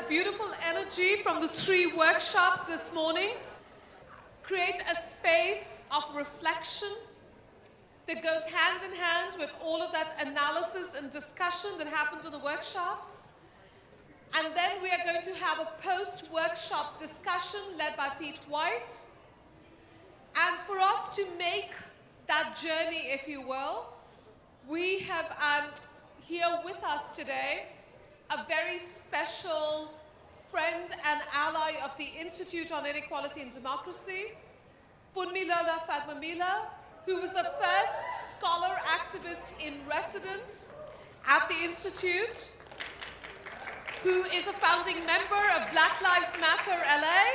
that beautiful energy from the 3 workshops this morning, create a space of reflection that goes hand in hand with all of that analysis and discussion that happened in the workshops. And then we are going to have a post-workshop discussion led by Pete White. And for us to make that journey, if you will, we have here with us today a very special friend and ally of the Institute on Inequality and Democracy, Funmilola Fagbamila, who was the first scholar activist in residence at the Institute, who is a founding member of Black Lives Matter LA.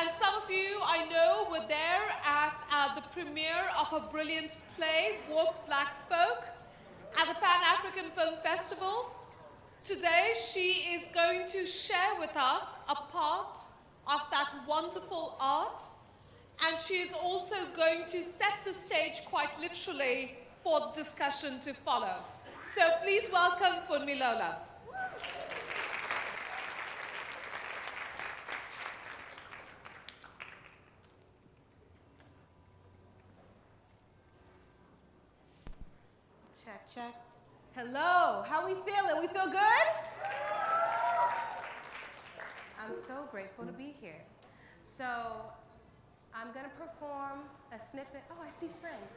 And some of you, I know, were there at the premiere of a brilliant play, Woke Black Folk, at the Pan-African Film Festival. Today, she is going to share with us a part of that wonderful art, and she is also going to set the stage quite literally for the discussion to follow. So please welcome Funmilola. Check, check. Hello, how we feeling? We feel good? I'm so grateful to be here. So, I'm gonna perform a snippet. Oh, I see friends.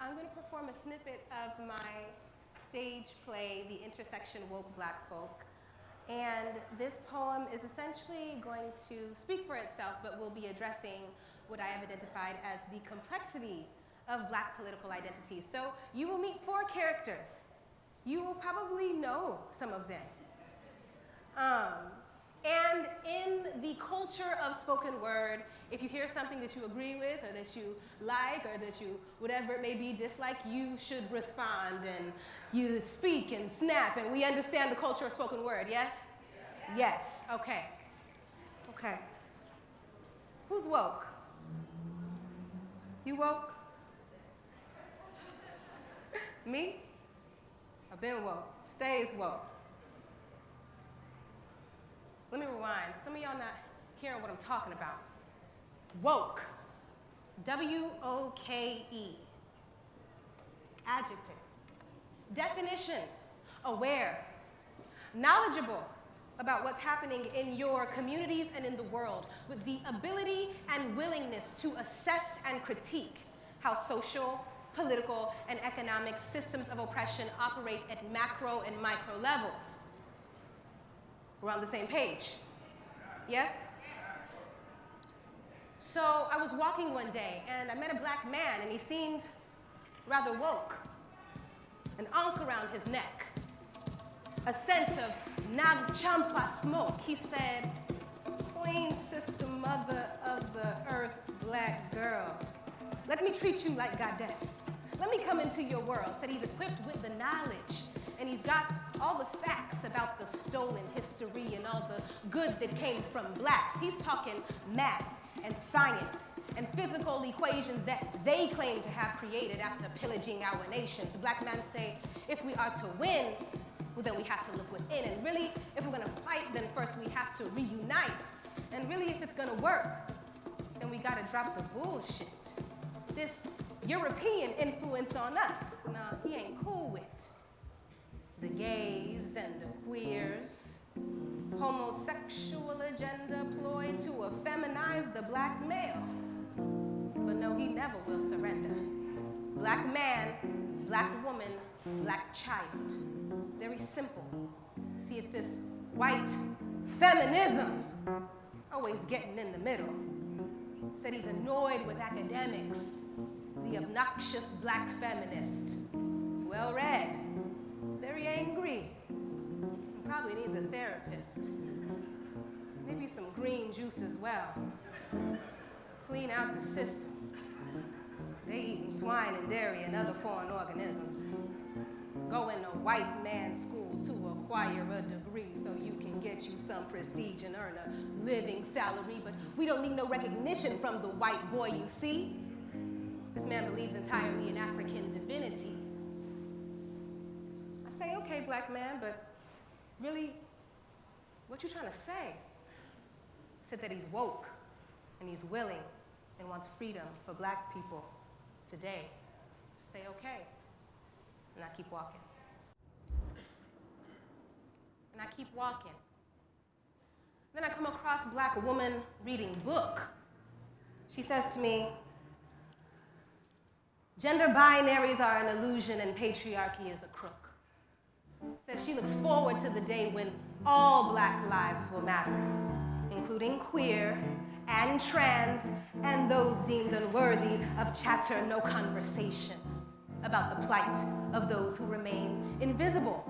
I'm gonna perform a snippet of my stage play, The Intersection Woke Black Folk. And this poem is essentially going to speak for itself, but will be addressing what I have identified as the complexity of Black political identity. So you will meet 4 characters. You will probably know some of them. And in the culture of spoken word, if you hear something that you agree with, or that you like, or that you, whatever it may be, dislike, you should respond, and you speak and snap, and we understand the culture of spoken word, yes? Yes, okay. Okay. Who's woke? You woke? Me? I've been woke. Stays woke. Let me rewind. Some of y'all not hearing what I'm talking about. Woke. W-O-K-E. Adjective. Definition. Aware. Knowledgeable about what's happening in your communities and in the world, with the ability and willingness to assess and critique how social, political, and economic systems of oppression operate at macro and micro levels. We're on the same page. Yes? So I was walking one day, and I met a Black man, and he seemed rather woke. An ankh around his neck, a scent of Nag Champa smoke. He said, "Queen, sister, mother of the earth, Black girl, let me treat you like goddess. Let me come into your world." Said he's equipped with the knowledge, and he's got all the facts about the stolen history and all the good that came from Blacks. He's talking math and science and physical equations that they claim to have created after pillaging our nations. The Black man say, if we are to win, well, then we have to look within. And really, if we're gonna fight, then first we have to reunite. And really, if it's gonna work, then we gotta drop the bullshit. This European influence on us, nah, he ain't cool with. The gays and the queers, homosexual agenda ploy to effeminize the Black male. But no, he never will surrender. Black man, Black woman, Black child. Very simple. See, it's this white feminism always getting in the middle. Said he's annoyed with academics, the obnoxious Black feminist. Well read, very angry, probably needs a therapist. Maybe some green juice as well. Clean out the system. They eating swine and dairy and other foreign organisms. Go in a white man's school to acquire a degree so you can get you some prestige and earn a living salary, but we don't need no recognition from the white boy, you see. This man believes entirely in African divinity. I say, okay, black man, but really, what you trying to say? He said that he's woke and he's willing and wants freedom for black people today. I say, okay, and I keep walking. And I keep walking. Then I come across a black woman reading book. She says to me, gender binaries are an illusion and patriarchy is a crook. Says she looks forward to the day when all black lives will matter, including queer and trans and those deemed unworthy of chatter, no conversation about the plight of those who remain invisible,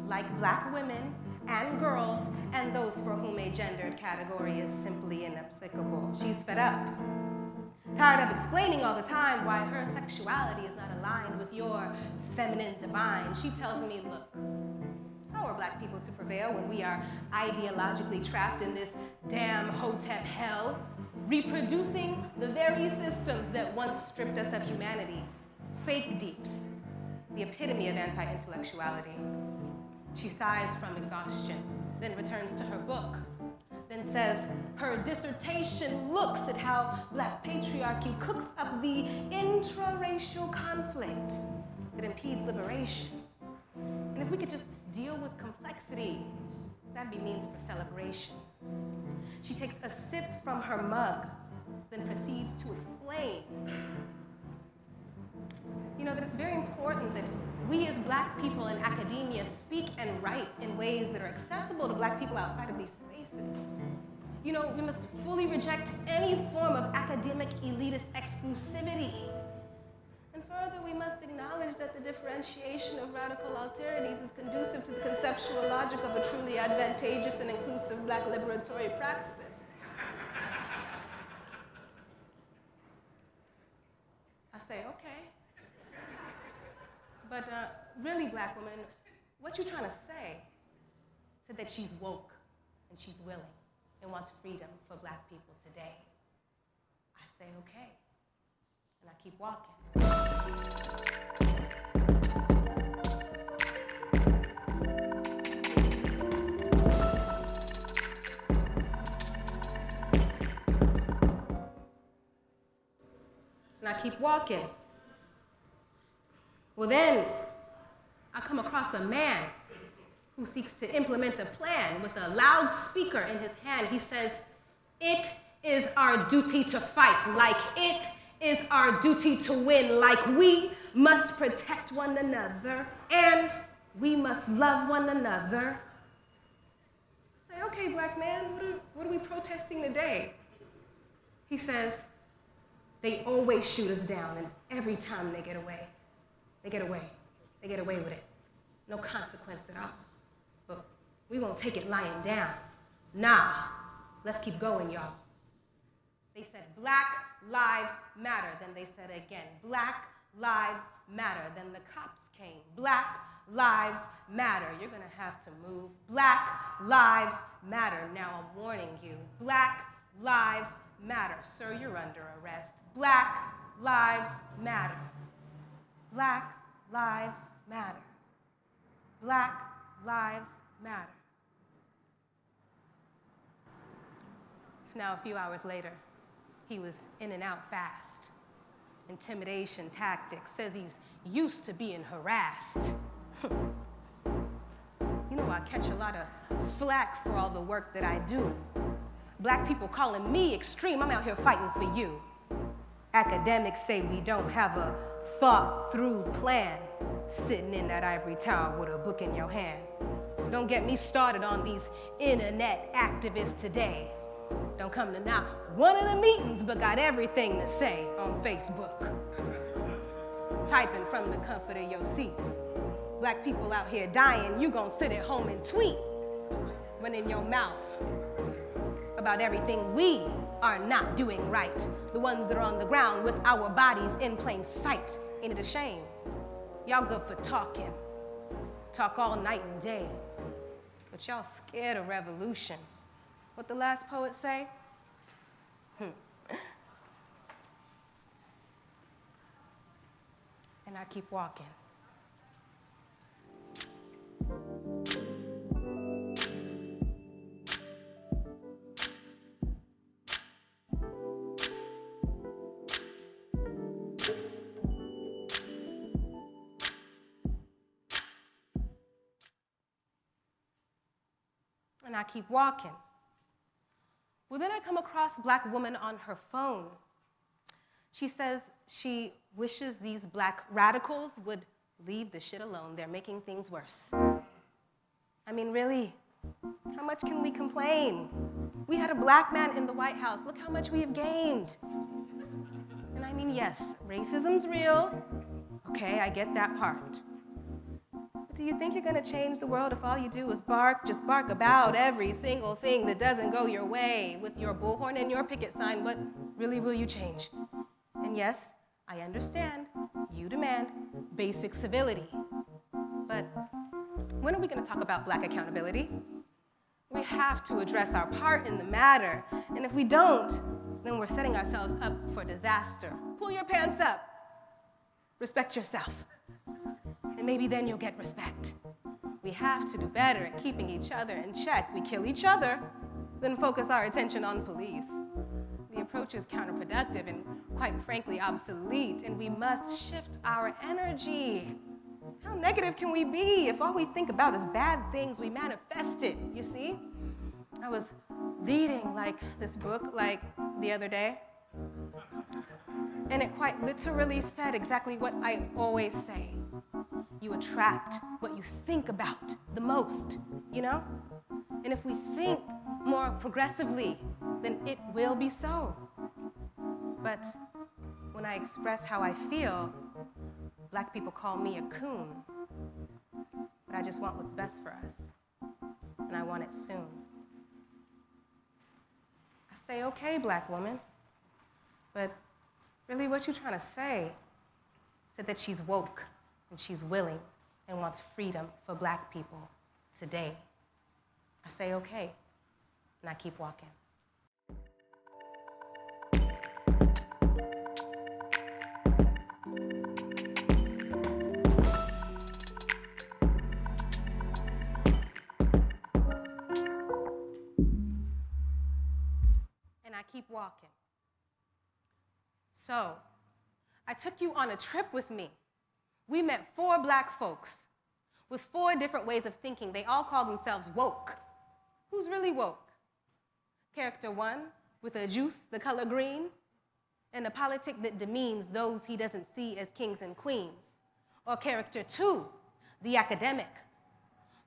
like black women and girls and those for whom a gendered category is simply inapplicable. She's fed up, tired of explaining all the time why her sexuality is not aligned with your feminine divine. She tells me, look, how are black people to prevail when we are ideologically trapped in this damn hotep hell, reproducing the very systems that once stripped us of humanity? Fake deeps, the epitome of anti-intellectuality. She sighs from exhaustion, then returns to her book, then says her dissertation looks at how black patriarchy cooks up the intraracial conflict that impedes liberation. And if we could just deal with complexity, that'd be means for celebration. She takes a sip from her mug, then proceeds to explain, that it's very important that we as black people in academia speak and write in ways that are accessible to black people outside of these spaces. We must fully reject any form of academic elitist exclusivity. And further, we must acknowledge that the differentiation of radical alterities is conducive to the conceptual logic of a truly advantageous and inclusive black liberatory praxis. I say, okay. But really, black woman, what you trying to say? Said that she's woke and she's willing and wants freedom for black people today. I say, okay, and I keep walking. And I keep walking. Well, then I come across a man who seeks to implement a plan with a loudspeaker in his hand. He says, it is our duty to fight, like it is our duty to win, like we must protect one another and we must love one another. I say, okay, black man, what are we protesting today? He says, they always shoot us down, and every time they get away. They get away. They get away with it. No consequence at all. But we won't take it lying down. Nah, let's keep going, y'all. They said, Black lives matter. Then they said again, Black lives matter. Then the cops came. Black lives matter. You're gonna have to move. Black lives matter. Now I'm warning you. Black lives matter. Sir, you're under arrest. Black lives matter. Black lives matter. Black lives matter. So now a few hours later, he was in and out fast. Intimidation tactics, says he's used to being harassed. I catch a lot of flack for all the work that I do. Black people calling me extreme, I'm out here fighting for you. Academics say we don't have a thought-through plan, sitting in that ivory tower with a book in your hand. Don't get me started on these internet activists today. Don't come to not one of the meetings, but got everything to say on Facebook. Typing from the comfort of your seat. Black people out here dying, you gonna sit at home and tweet, running your mouth about everything we are not doing right. The ones that are on the ground with our bodies in plain sight. Ain't it a shame? Y'all good for talking. Talk all night and day. But y'all scared of revolution. What the last poet say? And I keep walking. and I keep walking. Well, then I come across a black woman on her phone. She says she wishes these black radicals would leave the shit alone. They're making things worse. I mean, really, how much can we complain? We had a black man in the White House. Look how much we have gained. And I mean, yes, racism's real. Okay, I get that part. But do you think you're gonna change the world if all you do is just bark about every single thing that doesn't go your way with your bullhorn and your picket sign? What really will you change? And yes, I understand, you demand basic civility. But when are we gonna talk about black accountability? We have to address our part in the matter. And if we don't, then we're setting ourselves up for disaster. Pull your pants up. Respect yourself. And maybe then you'll get respect. We have to do better at keeping each other in check. We kill each other, then focus our attention on police. The approach is counterproductive and, quite frankly, obsolete, and we must shift our energy. How negative can we be if all we think about is bad things? We manifest it, you see? I was reading this book the other day, and it quite literally said exactly what I always say. You attract what you think about the most, you know? And if we think more progressively, then it will be so. But when I express how I feel, black people call me a coon. But I just want what's best for us, and I want it soon. I say, okay, black woman, but really what you trying to say? Said that she's woke, and she's willing, and wants freedom for black people today. I say, okay, and I keep walking. And I keep walking. So, I took you on a trip with me. We met 4 black folks with 4 different ways of thinking. They all call themselves woke. Who's really woke? Character 1, with a juice the color green, and a politic that demeans those he doesn't see as kings and queens. Or character 2, the academic,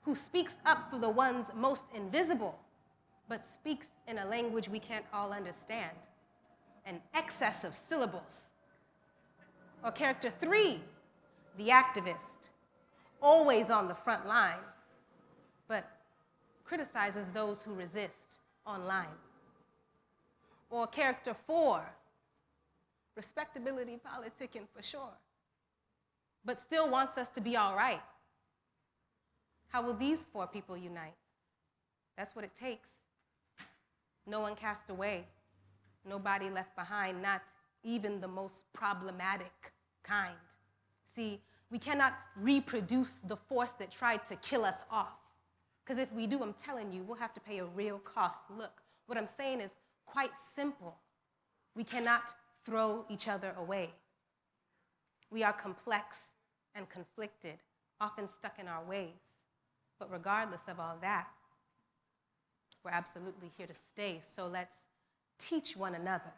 who speaks up for the ones most invisible, but speaks in a language we can't all understand, an excess of syllables. Or character 3, the activist, always on the front line, but criticizes those who resist online. Or character 4, respectability politicking for sure, but still wants us to be all right. How will these 4 people unite? That's what it takes. No one cast away, nobody left behind, not even the most problematic kind. See, we cannot reproduce the force that tried to kill us off. Because if we do, I'm telling you, we'll have to pay a real cost. Look, what I'm saying is quite simple. We cannot throw each other away. We are complex and conflicted, often stuck in our ways. But regardless of all that, we're absolutely here to stay. So let's teach one another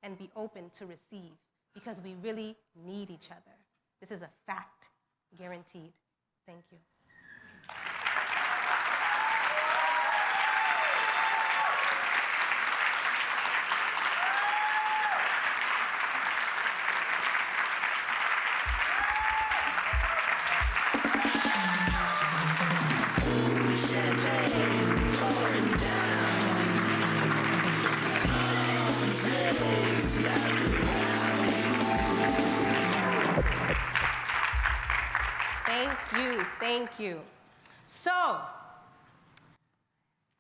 and be open to receive, because we really need each other. This is a fact, guaranteed. Thank you. Thank you. So,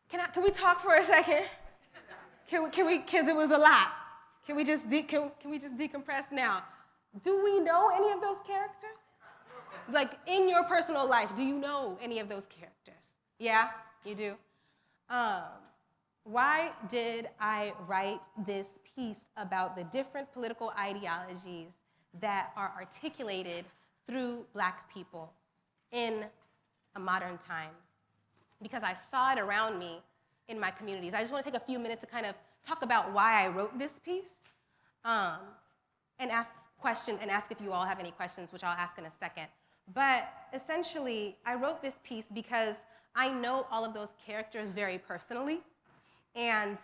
can we talk for a second? Can we, because it was a lot. Can we just decompress now? Do we know any of those characters? Like, in your personal life, do you know any of those characters? Yeah, you do? Why did I write this piece about the different political ideologies that are articulated through Black people in a modern time? because I saw it around me in my communities. I just want to take a few minutes to kind of talk about why I wrote this piece, and ask questions, and ask if you all have any questions, which I'll ask in a second. But essentially, I wrote this piece because I know all of those characters very personally, and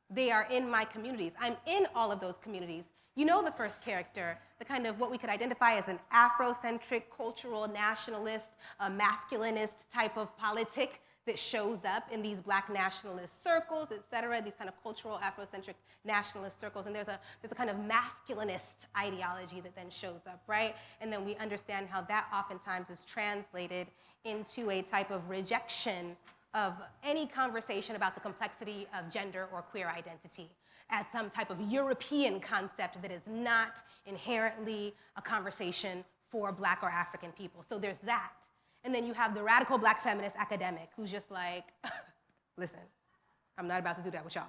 they are in my communities. I'm in all of those communities. You know the first character, the kind of what we could identify as an Afrocentric, cultural nationalist, masculinist type of politic that shows up in these Black nationalist circles, et cetera, these kind of cultural Afrocentric nationalist circles. And there's a kind of masculinist ideology that then shows up, right? And then we understand how that oftentimes is translated into a type of rejection of any conversation about the complexity of gender or queer identity as some type of European concept that is not inherently a conversation for Black or African people. So there's that. And then you have the radical Black feminist academic who's just like, listen, I'm not about to do that with y'all.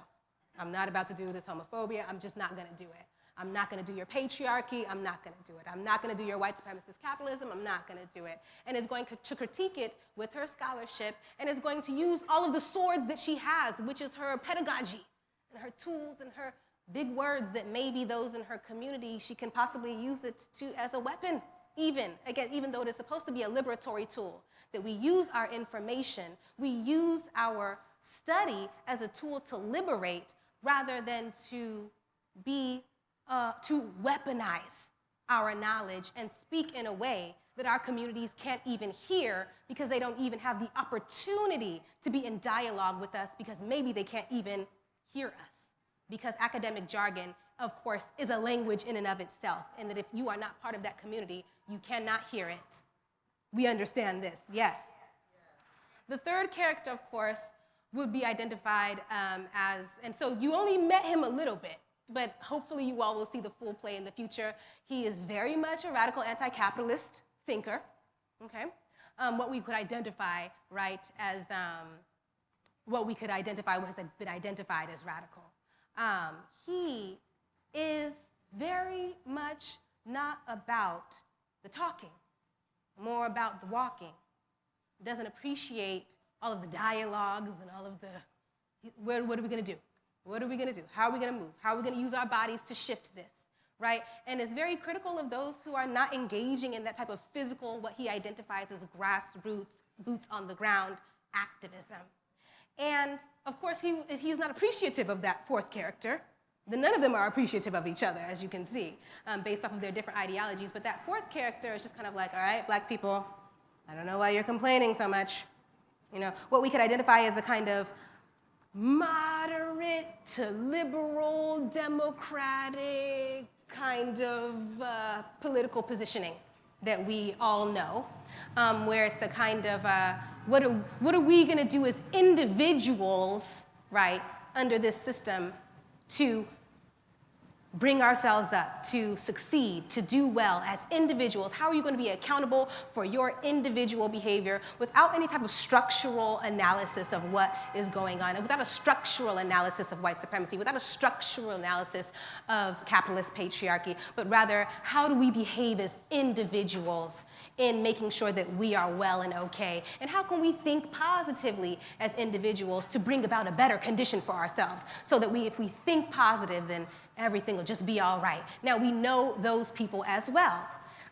I'm not about to do this homophobia. I'm just not gonna do it. I'm not gonna do your patriarchy. I'm not gonna do it. I'm not gonna do your white supremacist capitalism. I'm not gonna do it. And is going to critique it with her scholarship, and is going to use all of the swords that she has, which is her pedagogy and her tools and her big words that maybe those in her community, she can possibly use it as a weapon. Even though it is supposed to be a liberatory tool, that we use our information, we use our study as a tool to liberate rather than to weaponize our knowledge and speak in a way that our communities can't even hear because they don't even have the opportunity to be in dialogue with us because maybe they can't even hear us. Because academic jargon, of course, is a language in and of itself, and that if you are not part of that community, you cannot hear it. We understand this, yes. The third character, of course, would be identified as, and so you only met him a little bit, but hopefully you all will see the full play in the future. He is very much a radical anti-capitalist thinker, okay? What we could identify, right, as what we could identify, what has been identified as radical. He is very much not about the talking, more about the walking. Doesn't appreciate all of the dialogues and all of the, what are we gonna do? What are we gonna do? How are we gonna move? How are we gonna use our bodies to shift this, right? And is very critical of those who are not engaging in that type of physical, what he identifies as grassroots, boots on the ground activism. And of course, he's not appreciative of that fourth character. None of them are appreciative of each other, as you can see, based off of their different ideologies. But that fourth character is just kind of like, all right, Black people, I don't know why you're complaining so much. You know, what we could identify as the kind of moderate to liberal, democratic kind of political positioning that we all know, where it's a kind of, what are we gonna do as individuals, right, under this system to bring ourselves up, to succeed, to do well as individuals? How are you going to be accountable for your individual behavior without any type of structural analysis of what is going on, and without a structural analysis of white supremacy, without a structural analysis of capitalist patriarchy, but rather, how do we behave as individuals in making sure that we are well and okay? And how can we think positively as individuals to bring about a better condition for ourselves, so that if we think positive, then everything will just be all right. Now, we know those people as well.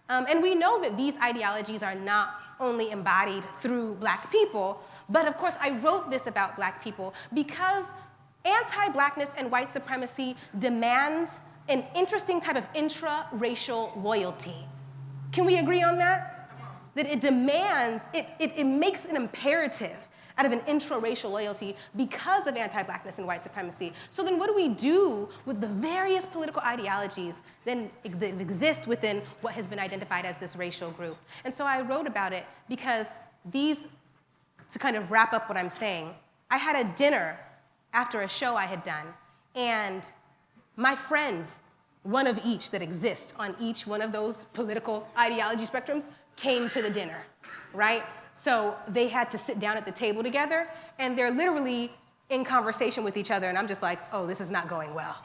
And we know that these ideologies are not only embodied through Black people, but of course, I wrote this about Black people because anti-Blackness and white supremacy demands an interesting type of intra-racial loyalty. Can we agree on that? That it demands, it makes an imperative out of an intra-racial loyalty because of anti-Blackness and white supremacy. So then what do we do with the various political ideologies that exist within what has been identified as this racial group? And so I wrote about it because to kind of wrap up what I'm saying, I had a dinner after a show I had done, and my friends, one of each that exist on each one of those political ideology spectrums, came to the dinner, right? So they had to sit down at the table together, and they're literally in conversation with each other, and I'm just like, oh, this is not going well.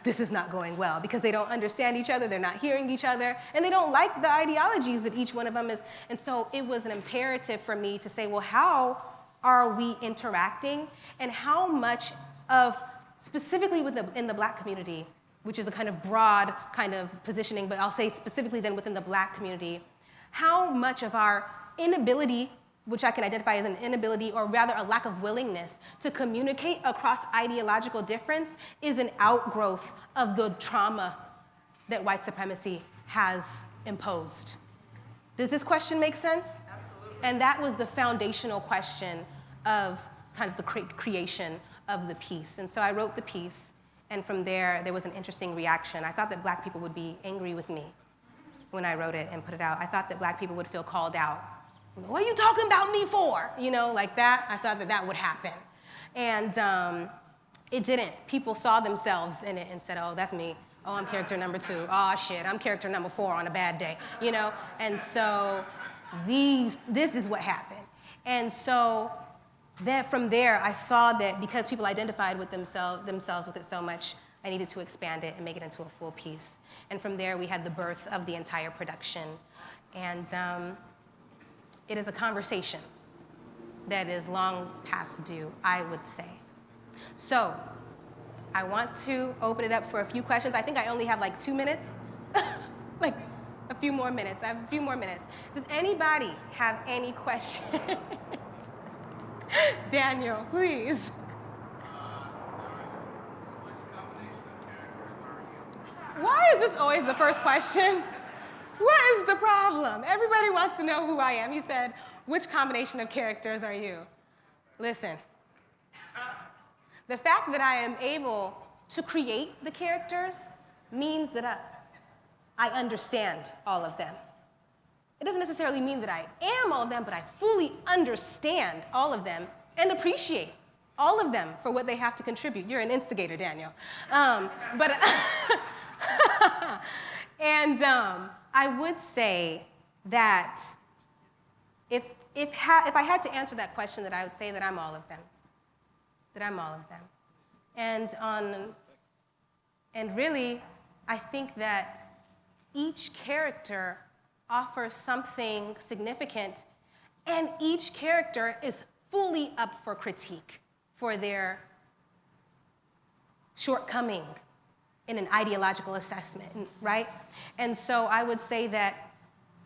this is not going well, because they don't understand each other, they're not hearing each other, and they don't like the ideologies that each one of them is. And so it was an imperative for me to say, well, how are we interacting, and how much of, specifically in the Black community, which is a kind of broad kind of positioning, but I'll say specifically then within the Black community, how much of our inability, which I can identify as an inability, or rather a lack of willingness to communicate across ideological difference, is an outgrowth of the trauma that white supremacy has imposed. Does this question make sense? Absolutely. And that was the foundational question of kind of the creation of the piece. And so I wrote the piece, and from there was an interesting reaction. I thought that Black people would be angry with me when I wrote it and put it out. I thought that Black people would feel called out. What are you talking about me for? You know, like that. I thought that that would happen. And it didn't. People saw themselves in it and said, oh, that's me. Oh, I'm character number 2. Oh, shit, I'm character number 4 on a bad day, you know? And so this is what happened. And so then from there, I saw that because people identified with themselves with it so much, I needed to expand it and make it into a full piece. And from there, we had the birth of the entire production. And it is a conversation that is long past due, I would say. So I want to open it up for a few questions. I think I only have like 2 minutes, like a few more minutes. I have a few more minutes. Does anybody have any questions? Daniel, please. Why is this always the first question? What is the problem? Everybody wants to know who I am. He said, which combination of characters are you? Listen, the fact that I am able to create the characters means that I understand all of them. It doesn't necessarily mean that I am all of them, but I fully understand all of them and appreciate all of them for what they have to contribute. You're an instigator, Daniel. I would say that if I had to answer that question, that I would say that I'm all of them. That I'm all of them. And really, I think that each character offers something significant, and each character is fully up for critique for their shortcoming in an ideological assessment, right? And so I would say that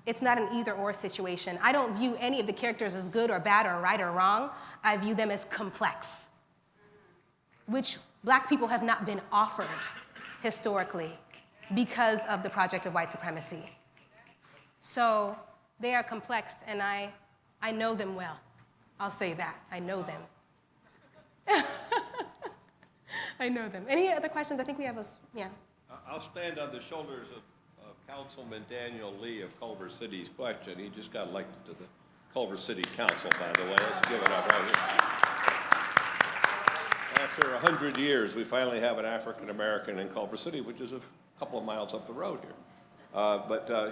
it's not an either-or situation. I don't view any of the characters as good or bad or right or wrong. I view them as complex, which Black people have not been offered historically because of the project of white supremacy. So they are complex, and I know them well. I'll say that. I know them. I know them. Any other questions? I think we have yeah. I'll stand on the shoulders of Councilman Daniel Lee of Culver City's question. He just got elected to the Culver City Council, by the way. Let's give it up right here. After 100 years, we finally have an African American in Culver City, which is a couple of miles up the road here.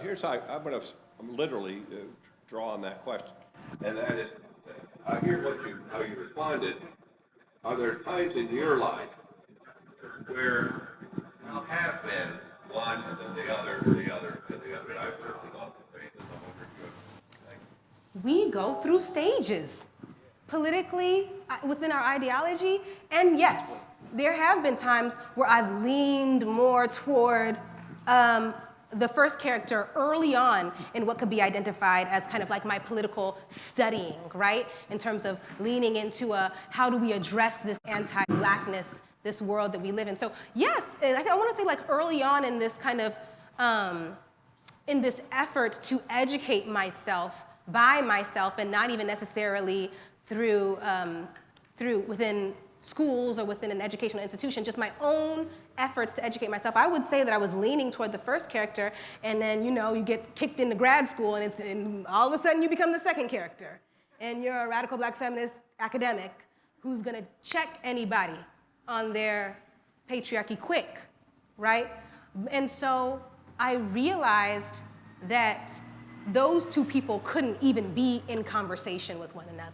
Here's how I'm literally draw on that question. And that is, I hear how you responded. Are there times in your life where you have been one and then the other, and the other, and the other? I've certainly gone through phases. I'm over here. We go through stages politically within our ideology, and yes, there have been times where I've leaned more toward the first character early on in what could be identified as kind of like my political studying, right? In terms of leaning into how do we address this anti-Blackness, this world that we live in. So yes, I want to say like early on in this kind of, in this effort to educate myself by myself, and not even necessarily through within schools or within an educational institution, just my own efforts to educate myself. I would say that I was leaning toward the first character, and then, you know, you get kicked into grad school, and all of a sudden you become the second character. And you're a radical Black feminist academic who's gonna check anybody on their patriarchy quick, right? And so I realized that those two people couldn't even be in conversation with one another.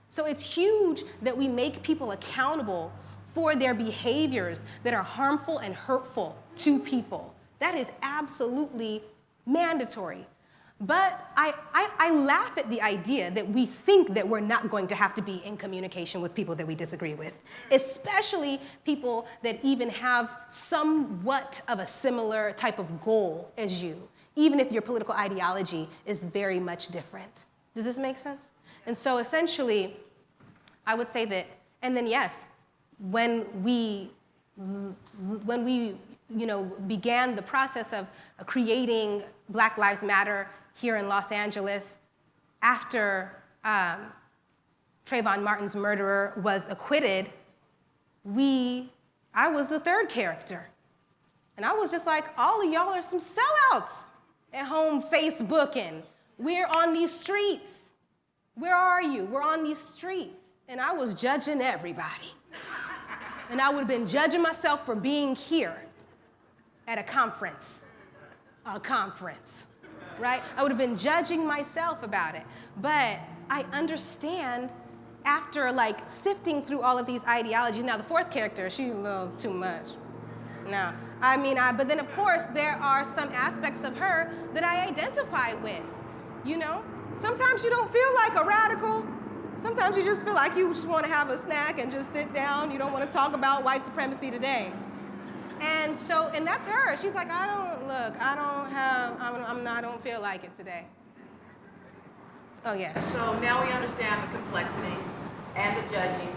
So it's huge that we make people accountable for their behaviors that are harmful and hurtful to people. That is absolutely mandatory. But I laugh at the idea that we think that we're not going to have to be in communication with people that we disagree with, especially people that even have somewhat of a similar type of goal as you, even if your political ideology is very much different. Does this make sense? And so essentially, I would say that, and then yes, when we began the process of creating Black Lives Matter here in Los Angeles, after Trayvon Martin's murderer was acquitted, I was the third character. And I was just like, all of y'all are some sellouts at home Facebooking. We're on these streets. Where are you? We're on these streets. And I was judging everybody. And I would have been judging myself for being here at a conference, right? I would have been judging myself about it. But I understand after like sifting through all of these ideologies. Now the fourth character, she's a little too much. No, I mean, but then of course there are some aspects of her that I identify with, you know? Sometimes you don't feel like a radical. Sometimes you just feel like you just want to have a snack and just sit down. You don't want to talk about white supremacy today. And so, and that's her. She's like, I don't feel like it today. Oh, yes. So now we understand the complexities and the judging,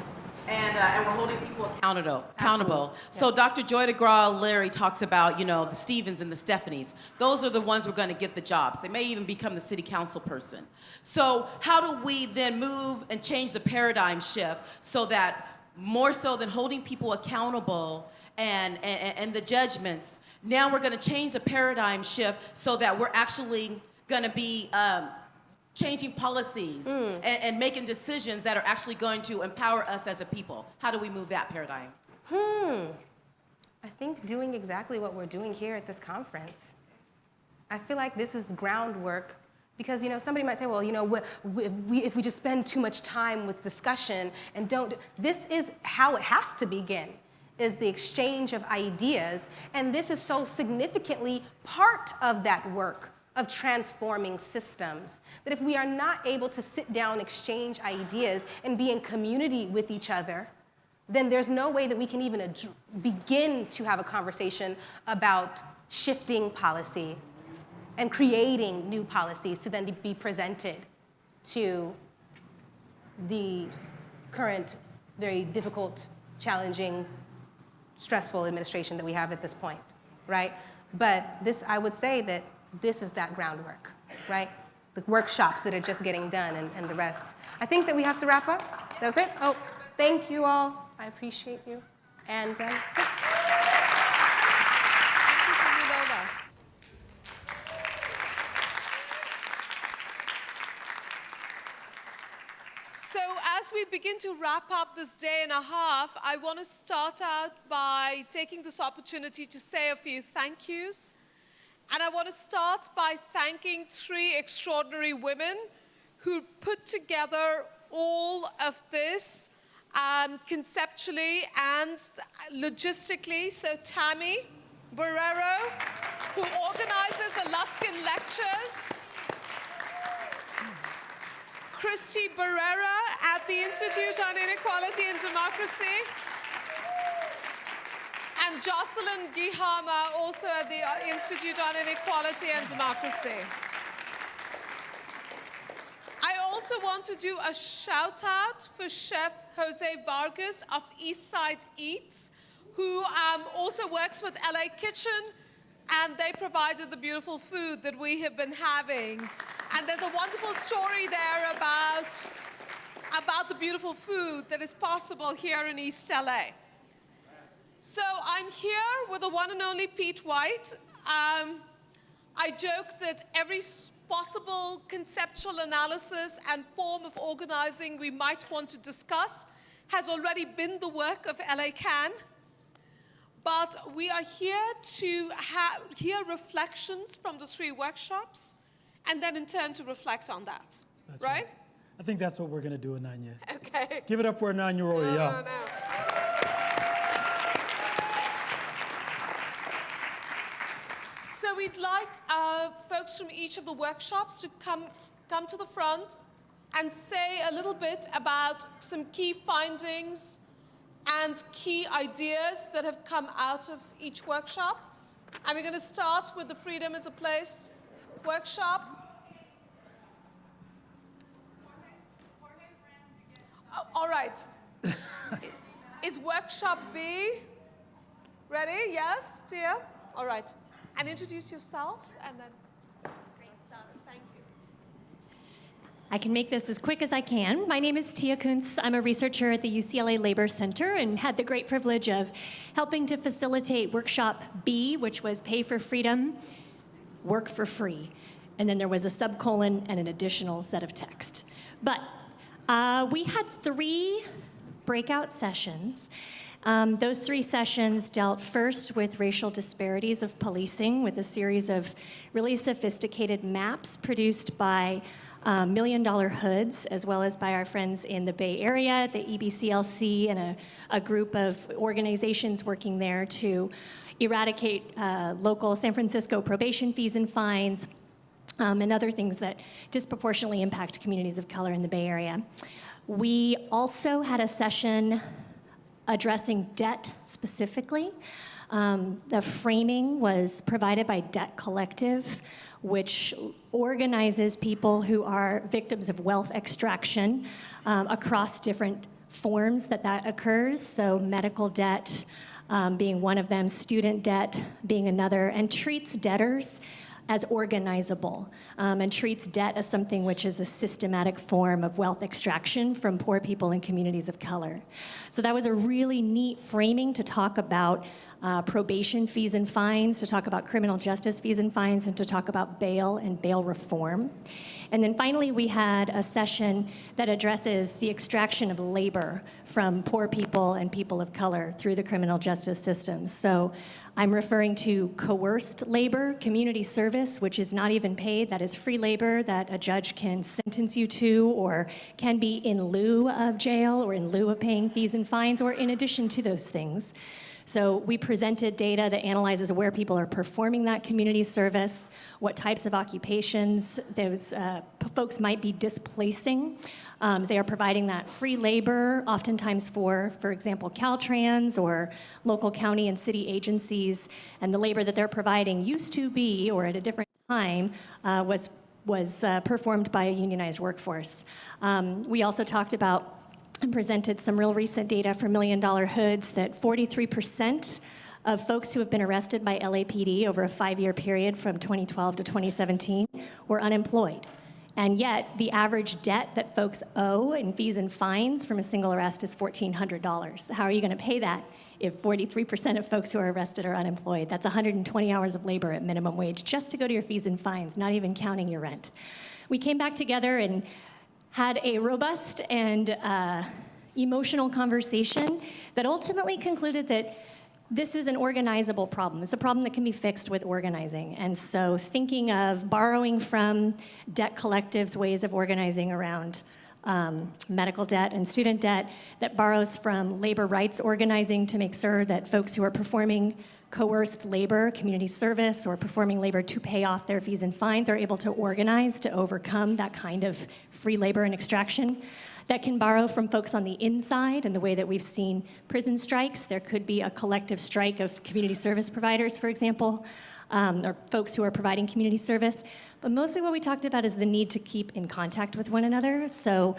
and we're holding people accountable. So Yes. Dr. Joy DeGraw-Larry talks about, the Stevens and the Stephanies. Those are the ones who are going to get the jobs. They may even become the city council person. So how do we then move and change the paradigm shift so that more so than holding people accountable and the judgments, now we're going to change the paradigm shift so that we're actually going to be changing policies and making decisions that are actually going to empower us as a people. How do we move that paradigm? I think doing exactly what we're doing here at this conference. I feel like this is groundwork because, somebody might say, well, if we just spend too much time with discussion and this is how it has to begin, is the exchange of ideas, and this is so significantly part of that work of transforming systems, that if we are not able to sit down, exchange ideas, and be in community with each other, then there's no way that we can even begin to have a conversation about shifting policy and creating new policies to then be presented to the current, very difficult, challenging, stressful administration that we have at this point, right? But I would say that this is that groundwork, right? The workshops that are just getting done and the rest. I think that we have to wrap up. That was it? Oh, thank you all. I appreciate you. And yes. Thank you, Funmilola. So as we begin to wrap up this day and a half, I want to start out by taking this opportunity to say a few thank yous. And I want to start by thanking 3 extraordinary women who put together all of this conceptually and logistically. So Tammy Barrero, who organizes the Luskin lectures. Christy Barrera at the Institute on Inequality and Democracy. And Jocelyn Gihama, also at the Institute on Inequality and Democracy. I also want to do a shout out for Chef Jose Vargas of Eastside Eats, who also works with LA Kitchen, and they provided the beautiful food that we have been having. And there's a wonderful story there about the beautiful food that is possible here in East LA. So I'm here with the one and only Pete White. I joke that every possible conceptual analysis and form of organizing we might want to discuss has already been the work of LA Can. But we are here to hear reflections from the 3 workshops and then in turn to reflect on that, That's right? I think that's what we're going to do, Ananya. Okay. Give it up for Ananya Roy. No. So we'd like folks from each of the workshops to come to the front and say a little bit about some key findings and key ideas that have come out of each workshop. And we're going to start with the Freedom is a Place workshop. Oh, all right. Is workshop B ready? Yes, Tia? All right. And introduce yourself, and then start it. Thank you. I can make this as quick as I can. My name is Tia Kuntz. I'm a researcher at the UCLA Labor Center and had the great privilege of helping to facilitate workshop B, which was Pay for Freedom, Work for Free. And then there was a subcolon and an additional set of text. But we had 3 breakout sessions. Those 3 sessions dealt first with racial disparities of policing with a series of really sophisticated maps produced by $1 Million Hoods, as well as by our friends in the Bay Area, the EBCLC, and a group of organizations working there to eradicate local San Francisco probation fees and fines, and other things that disproportionately impact communities of color in the Bay Area. We also had a session addressing debt specifically. The framing was provided by Debt Collective, which organizes people who are victims of wealth extraction across different forms that occurs. So medical debt being one of them, student debt being another, and treats debtors as organizable, and treats debt as something which is a systematic form of wealth extraction from poor people in communities of color. So that was a really neat framing to talk about probation fees and fines, to talk about criminal justice fees and fines, and to talk about bail and bail reform. And then finally, we had a session that addresses the extraction of labor from poor people and people of color through the criminal justice system. So I'm referring to coerced labor, community service, which is not even paid. That is free labor that a judge can sentence you to, or can be in lieu of jail, or in lieu of paying fees and fines, or in addition to those things. So we presented data that analyzes where people are performing that community service, what types of occupations those folks might be displacing. They are providing that free labor, oftentimes for example, Caltrans or local county and city agencies, and the labor that they're providing used to be, or at a different time, was performed by a unionized workforce. We also talked about and presented some real recent data from $1 Million Hoods that 43% of folks who have been arrested by LAPD over a 5-year period from 2012 to 2017 were unemployed. And yet, the average debt that folks owe in fees and fines from a single arrest is $1,400. How are you going to pay that if 43% of folks who are arrested are unemployed? That's 120 hours of labor at minimum wage just to go to your fees and fines, not even counting your rent. We came back together and had a robust and emotional conversation that ultimately concluded that this is an organizable problem. It's a problem that can be fixed with organizing. And so thinking of borrowing from Debt Collective's ways of organizing around medical debt and student debt, that borrows from labor rights organizing to make sure that folks who are performing coerced labor, community service, or performing labor to pay off their fees and fines are able to organize to overcome that kind of free labor and extraction. That can borrow from folks on the inside in the way that we've seen prison strikes. There could be a collective strike of community service providers, for example, or folks who are providing community service. But mostly what we talked about is the need to keep in contact with one another. So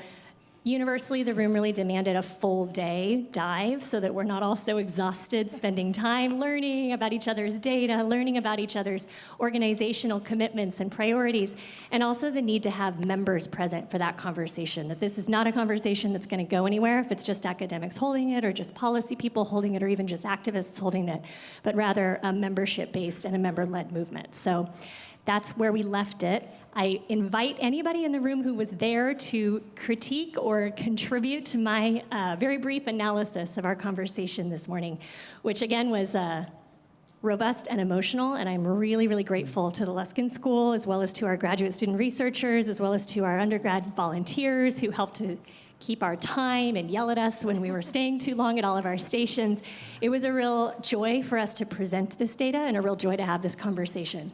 universally, the room really demanded a full day dive so that we're not all so exhausted spending time learning about each other's data, learning about each other's organizational commitments and priorities, and also the need to have members present for that conversation, that this is not a conversation that's going to go anywhere if it's just academics holding it or just policy people holding it or even just activists holding it, but rather a membership-based and a member-led movement. So that's where we left it. I invite anybody in the room who was there to critique or contribute to my very brief analysis of our conversation this morning, which again was robust and emotional, and I'm really, really grateful to the Luskin School, as well as to our graduate student researchers, as well as to our undergrad volunteers who helped to keep our time and yell at us when we were staying too long at all of our stations. It was a real joy for us to present this data and a real joy to have this conversation.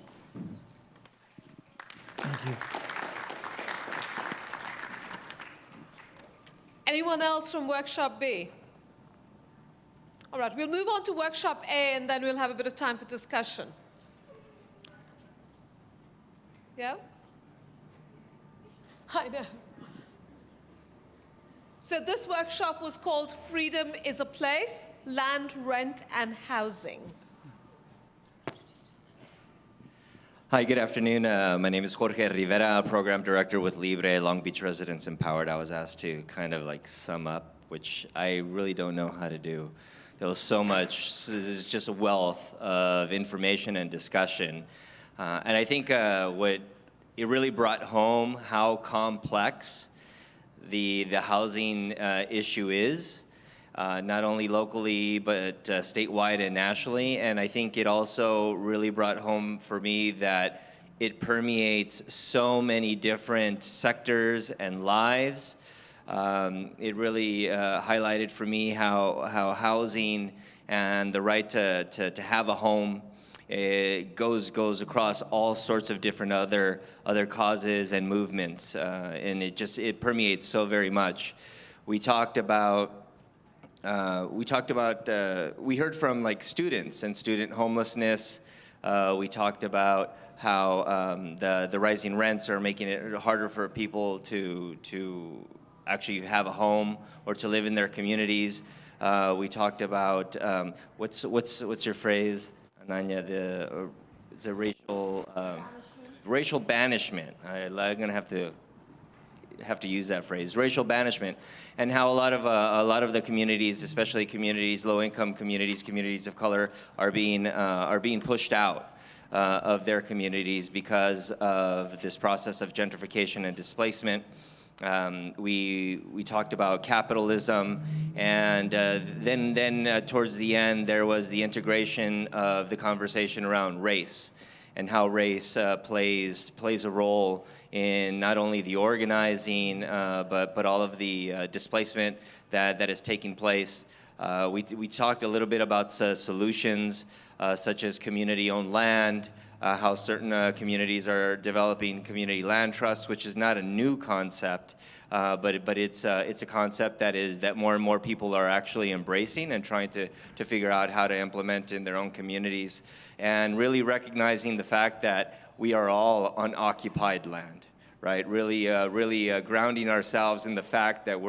you. Anyone else from workshop B? All right, we'll move on to workshop A, and then we'll have a bit of time for discussion. Yeah? I know. So this workshop was called Freedom is a Place, Land, Rent, and Housing. Hi, good afternoon. My name is Jorge Rivera, Program Director with Libre, Long Beach Residents Empowered. I was asked to kind of like sum up, which I really don't know how to do. There was so much, there's just a wealth of information and discussion. And I think what it really brought home how complex the housing issue is, not only locally, but statewide and nationally. And I think it also really brought home for me that it permeates so many different sectors and lives. It really highlighted for me how housing and the right to have a home goes across all sorts of different other causes and movements, and it permeates so very much. We heard from like students and student homelessness. We talked about how the rising rents are making it harder for people to actually have a home or to live in their communities. We talked about what's your phrase, Ananya? It's a racial banishment. I'm gonna have to use that phrase, racial banishment, and how a lot of the communities, especially communities, low-income communities, communities of color, are being pushed out of their communities because of this process of gentrification and displacement. We talked about capitalism, and then towards the end there was the integration of the conversation around race and how race plays a role in not only the organizing but all of the displacement that is taking place. We talked a little bit about solutions such as community-owned land. How certain communities are developing community land trusts, which is not a new concept, but it's a concept that more and more people are actually embracing and trying to figure out how to implement in their own communities, and really recognizing the fact that we are all on occupied land, right? Really grounding ourselves in the fact that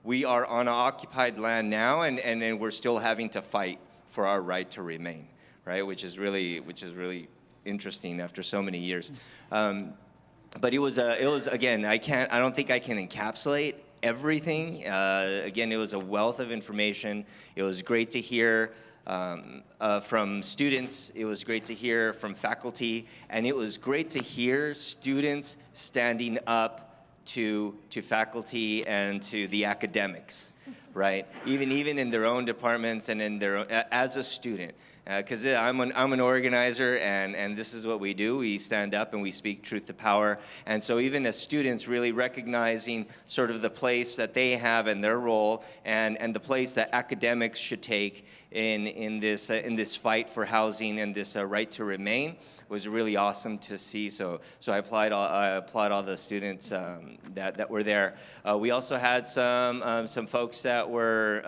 we are on occupied land now, and then we're still having to fight for our right to remain, right? Which is really interesting after so many years. But it was again, I don't think I can encapsulate everything. Again, it was a wealth of information. It was great to hear from students. It was great to hear from faculty, and it was great to hear students standing up to faculty and to the academics, right? Even in their own departments and in their own, as a student. Because I'm an organizer, and this is what we do. We stand up and we speak truth to power. And so even as students, really recognizing sort of the place that they have in their role, and the place that academics should take in this fight for housing and this right to remain was really awesome to see. So I applaud all the students that were there. We also had some folks that were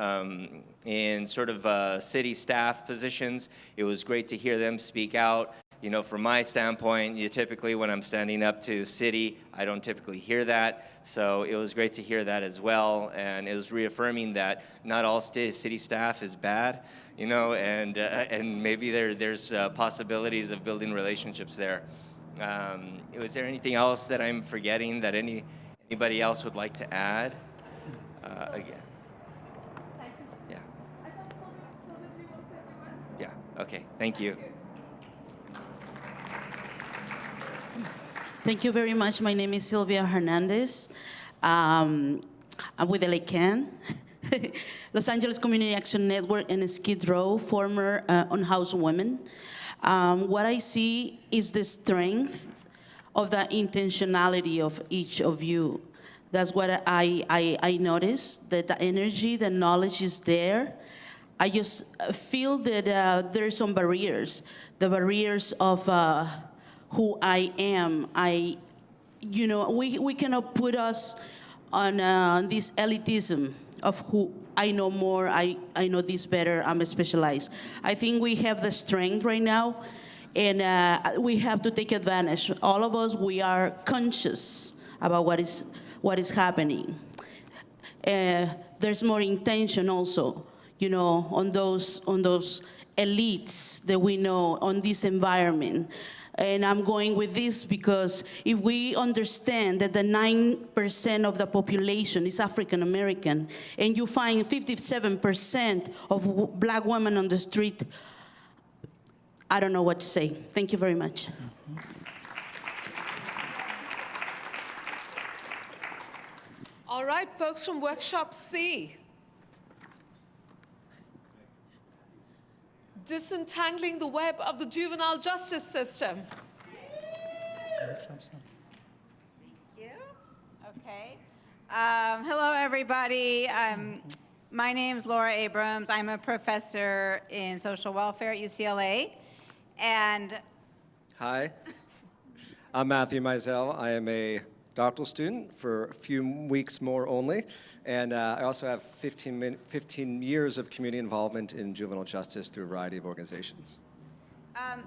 in sort of city staff positions. It was great to hear them speak out. You know, from my standpoint, typically when I'm standing up to city, I don't typically hear that. So it was great to hear that as well. And it was reaffirming that not all city staff is bad, you know, and maybe there's possibilities of building relationships there. Was there anything else that I'm forgetting that anybody else would like to add? Again. Yeah. I thought Sylvia, do you want to say a few words? Yeah, okay, thank you. Thank you very much. My name is Sylvia Hernandez. I'm with LACAN, Los Angeles Community Action Network, and Skid Row, former unhoused women. What I see is the strength of the intentionality of each of you. That's what I noticed, that the energy, the knowledge is there. I just feel that there's some barriers, the barriers of who I am. I you know, we cannot put us on this elitism of who I know more, I know this better, I'm specialized. I think we have the strength right now, and we have to take advantage. All of us, we are conscious about what is happening. There's more intention also, you know, on those elites that we know, on this environment. And I'm going with this because if we understand that the 9% of the population is African American, and you find 57% of black women on the street, I don't know what to say. Thank you very much. All right, folks from Workshop C. Disentangling the web of the juvenile justice system. Thank you. Okay. Hello, everybody. My name's Laura Abrams. I'm a professor in social welfare at UCLA. And hi, I'm Matthew Mizell. I am a doctoral student for a few weeks more only. And I also have 15 years of community involvement in juvenile justice through a variety of organizations.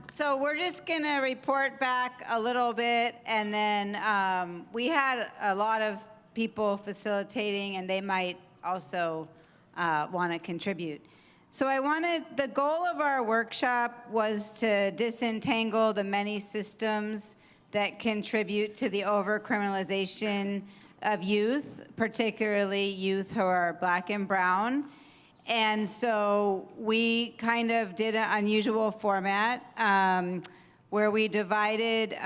So we're just going to report back a little bit, and then we had a lot of people facilitating, and they might also want to contribute. So the goal of our workshop was to disentangle the many systems that contribute to the over-criminalization of youth, particularly youth who are black and brown. And so we kind of did an unusual format where we divided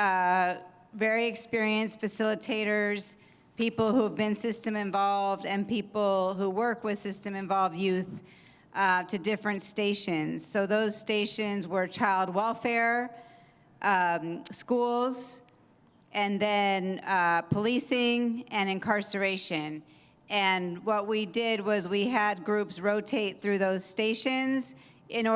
very experienced facilitators, people who've been system involved, and people who work with system involved youth to different stations. So those stations were child welfare, schools, and then policing and incarceration. And what we did was we had groups rotate through those stations and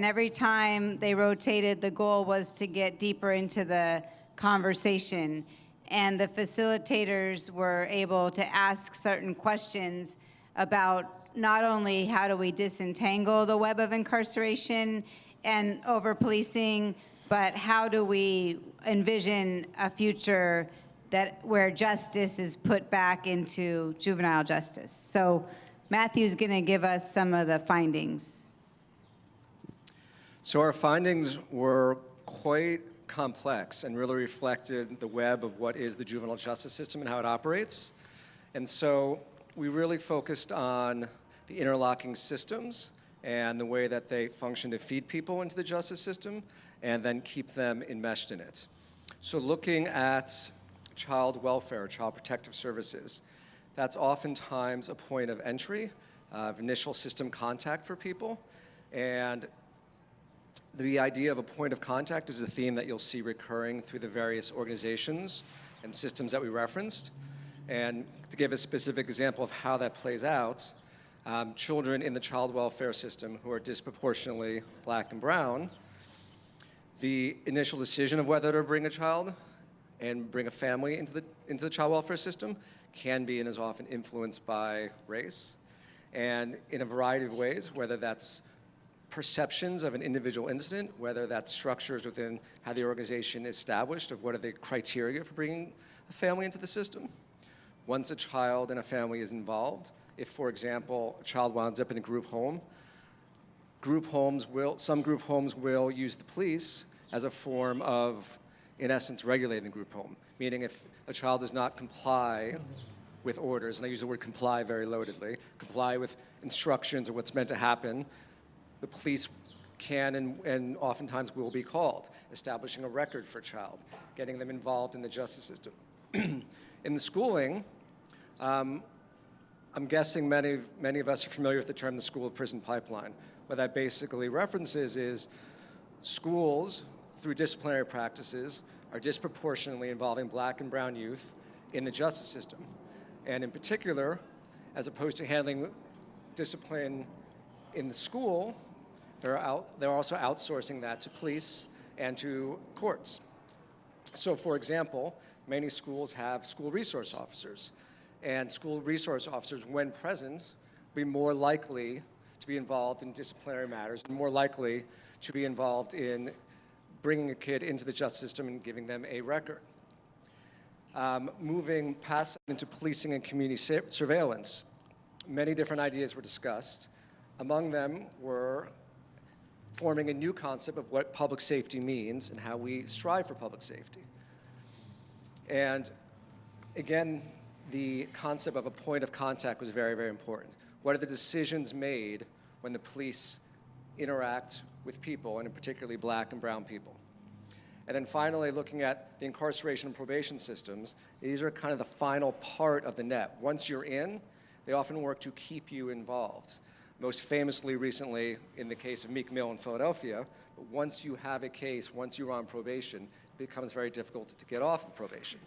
every time they rotated, the goal was to get deeper into the conversation. And the facilitators were able to ask certain questions about not only how do we disentangle the web of incarceration and over-policing, but how do we envision a future where justice is put back into juvenile justice. So Matthew's going to give us some of the findings. So our findings were quite complex and really reflected the web of what is the juvenile justice system and how it operates. And so we really focused on the interlocking systems and the way that they function to feed people into the justice system and then keep them enmeshed in it. So looking at child welfare, child protective services, that's oftentimes a point of entry, of initial system contact for people. And the idea of a point of contact is a theme that you'll see recurring through the various organizations and systems that we referenced. And to give a specific example of how that plays out, children in the child welfare system who are disproportionately black and brown, the initial decision of whether to bring a child and bring a family into the child welfare system can be and is often influenced by race, and in a variety of ways, whether that's perceptions of an individual incident, whether that's structures within how the organization is established of what are the criteria for bringing a family into the system. Once a child and a family is involved, if, for example, a child winds up in a group home, some group homes will use the police as a form of, in essence, regulating the group home. Meaning if a child does not comply with orders, and I use the word comply very loadedly, comply with instructions or what's meant to happen, the police can and oftentimes will be called, establishing a record for a child, getting them involved in the justice system. In the schooling, I'm guessing many of us are familiar with the term the school-to-prison pipeline. What that basically references is schools, through disciplinary practices, are disproportionately involving black and brown youth in the justice system. And in particular, as opposed to handling discipline in the school, they're also outsourcing that to police and to courts. So for example, many schools have school resource officers. And school resource officers, when present, will be more likely to be involved in disciplinary matters and more likely to be involved in bringing a kid into the justice system and giving them a record. Moving past into policing and community surveillance, many different ideas were discussed. Among them were forming a new concept of what public safety means and how we strive for public safety. And again, the concept of a point of contact was very, very important. What are the decisions made when the police interact with people, and particularly black and brown people? And then finally, looking at the incarceration and probation systems, these are kind of the final part of the net. Once you're in, they often work to keep you involved. Most famously recently in the case of Meek Mill in Philadelphia, but once you have a case, once you're on probation, it becomes very difficult to get off of probation.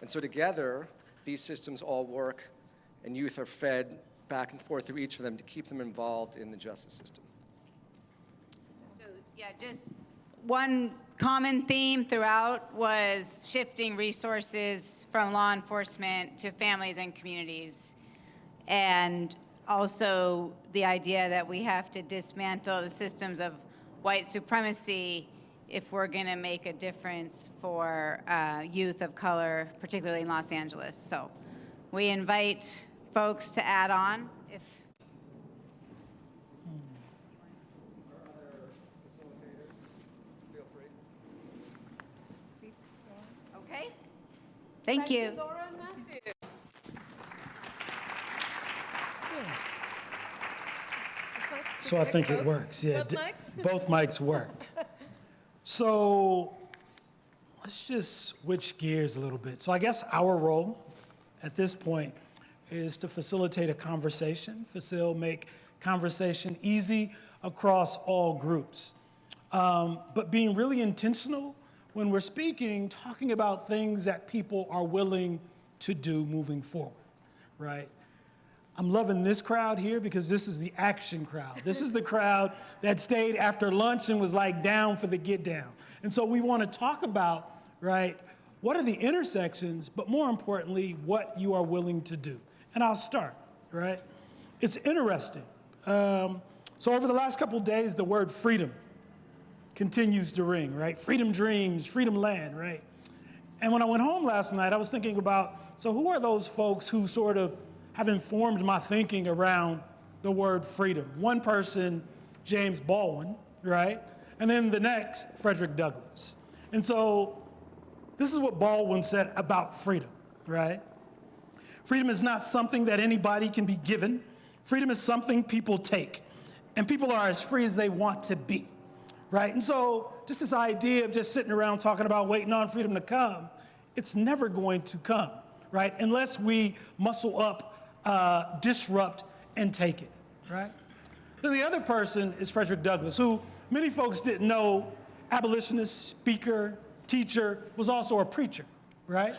And so together, these systems all work, and youth are fed back and forth through each of them to keep them involved in the justice system. So, yeah, just one common theme throughout was shifting resources from law enforcement to families and communities. And also the idea that we have to dismantle the systems of white supremacy if we're going to make a difference for youth of color, particularly in Los Angeles. So we invite folks to add on if. Okay. Thank you. Laura and Matthew. So I think it works, yeah. Both mics? Both mics work. So let's just switch gears a little bit. So I guess our role at this point is to facilitate a conversation, make conversation easy across all groups. But being really intentional when we're speaking, talking about things that people are willing to do moving forward, right? I'm loving this crowd here because this is the action crowd. This is the crowd that stayed after lunch and was like down for the get down. And so we want to talk about, right, what are the intersections, but more importantly, what you are willing to do. And I'll start, right? It's interesting. So over the last couple of days, the word freedom continues to ring, right? Freedom dreams, freedom land, right? And when I went home last night, I was thinking about, so who are those folks who sort of have informed my thinking around the word freedom? One person, James Baldwin, right? And then the next, Frederick Douglass. And so this is what Baldwin said about freedom, right? Freedom is not something that anybody can be given. Freedom is something people take. And people are as free as they want to be, right? And so just this idea of just sitting around talking about waiting on freedom to come, it's never going to come, right? Unless we muscle up, disrupt, and take it, right? Then the other person is Frederick Douglass, who many folks didn't know, abolitionist, speaker, teacher, was also a preacher, right?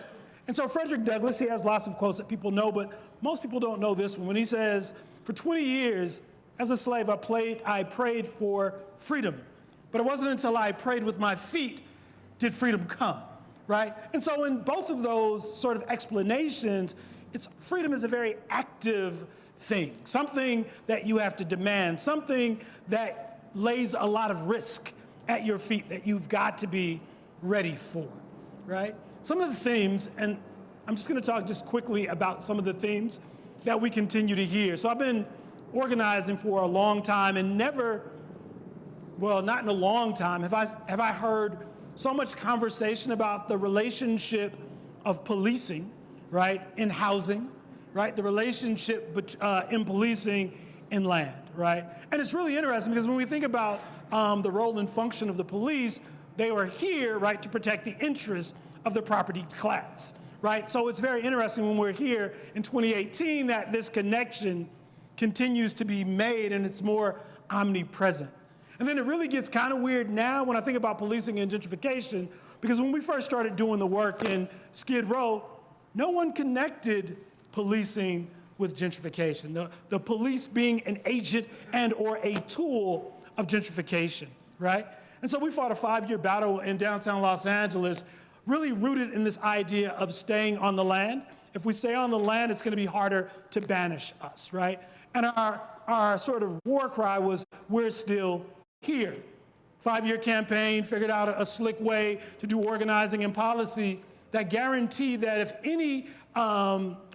And so Frederick Douglass, he has lots of quotes that people know, but most people don't know this one. When he says, for 20 years, as a slave, I prayed for freedom. But it wasn't until I prayed with my feet did freedom come, right? And so in both of those sort of explanations, freedom is a very active thing, something that you have to demand, something that lays a lot of risk at your feet that you've got to be ready for, right? Some of the themes, and I'm just going to talk just quickly about some of the themes that we continue to hear. So I've been organizing for a long time and never, well, not in a long time, have I heard so much conversation about the relationship of policing, right, in housing, right, the relationship in policing in land, right? And it's really interesting because when we think about the role and function of the police, they were here, right, to protect the interests of the property class, right? So it's very interesting when we're here in 2018 that this connection continues to be made and it's more omnipresent. And then it really gets kind of weird now when I think about policing and gentrification, because when we first started doing the work in Skid Row, no one connected policing with gentrification, the police being an agent and or a tool of gentrification, right? And so we fought a 5-year battle in downtown Los Angeles, really rooted in this idea of staying on the land. If we stay on the land, it's going to be harder to banish us, right? And our sort of war cry was, we're still here. 5-year campaign figured out a slick way to do organizing and policy that guaranteed that if any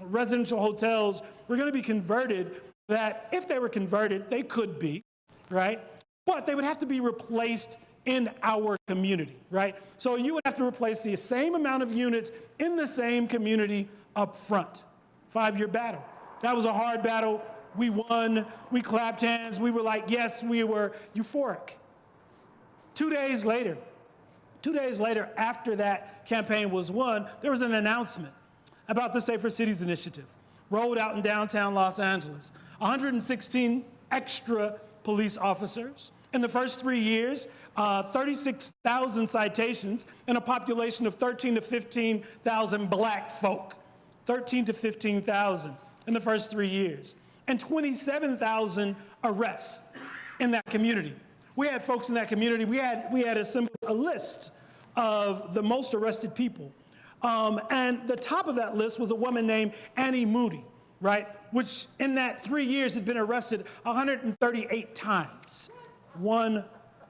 residential hotels were going to be converted, that if they were converted, they could be, right? But they would have to be replaced in our community, right? So you would have to replace the same amount of units in the same community up front. 5-year battle. That was a hard battle. We won. We clapped hands. We were like, yes, we were euphoric. 2 days later, after that campaign was won, there was an announcement about the Safer Cities Initiative, rolled out in downtown Los Angeles. 116 extra police officers. In the first 3 years, 36,000 citations and a population of 13 to 15,000 black folk. 13 to 15,000 in the first 3 years. And 27,000 arrests in that community. We had folks in that community, we had assembled a list of the most arrested people. And the top of that list was a woman named Annie Moody, right? Which in that 3 years had been arrested 138 times. One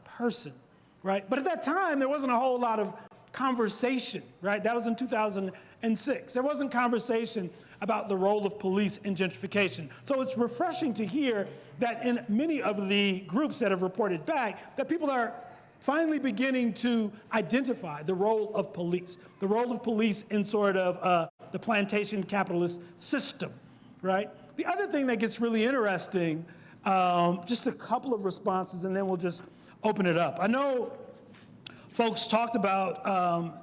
person, right? But at that time, there wasn't a whole lot of conversation, right? That was in 2006. There wasn't conversation about the role of police in gentrification. So it's refreshing to hear that in many of the groups that have reported back, that people are finally beginning to identify the role of police in sort of the plantation capitalist system, right? The other thing that gets really interesting, just a couple of responses and then we'll just open it up. I know folks talked about,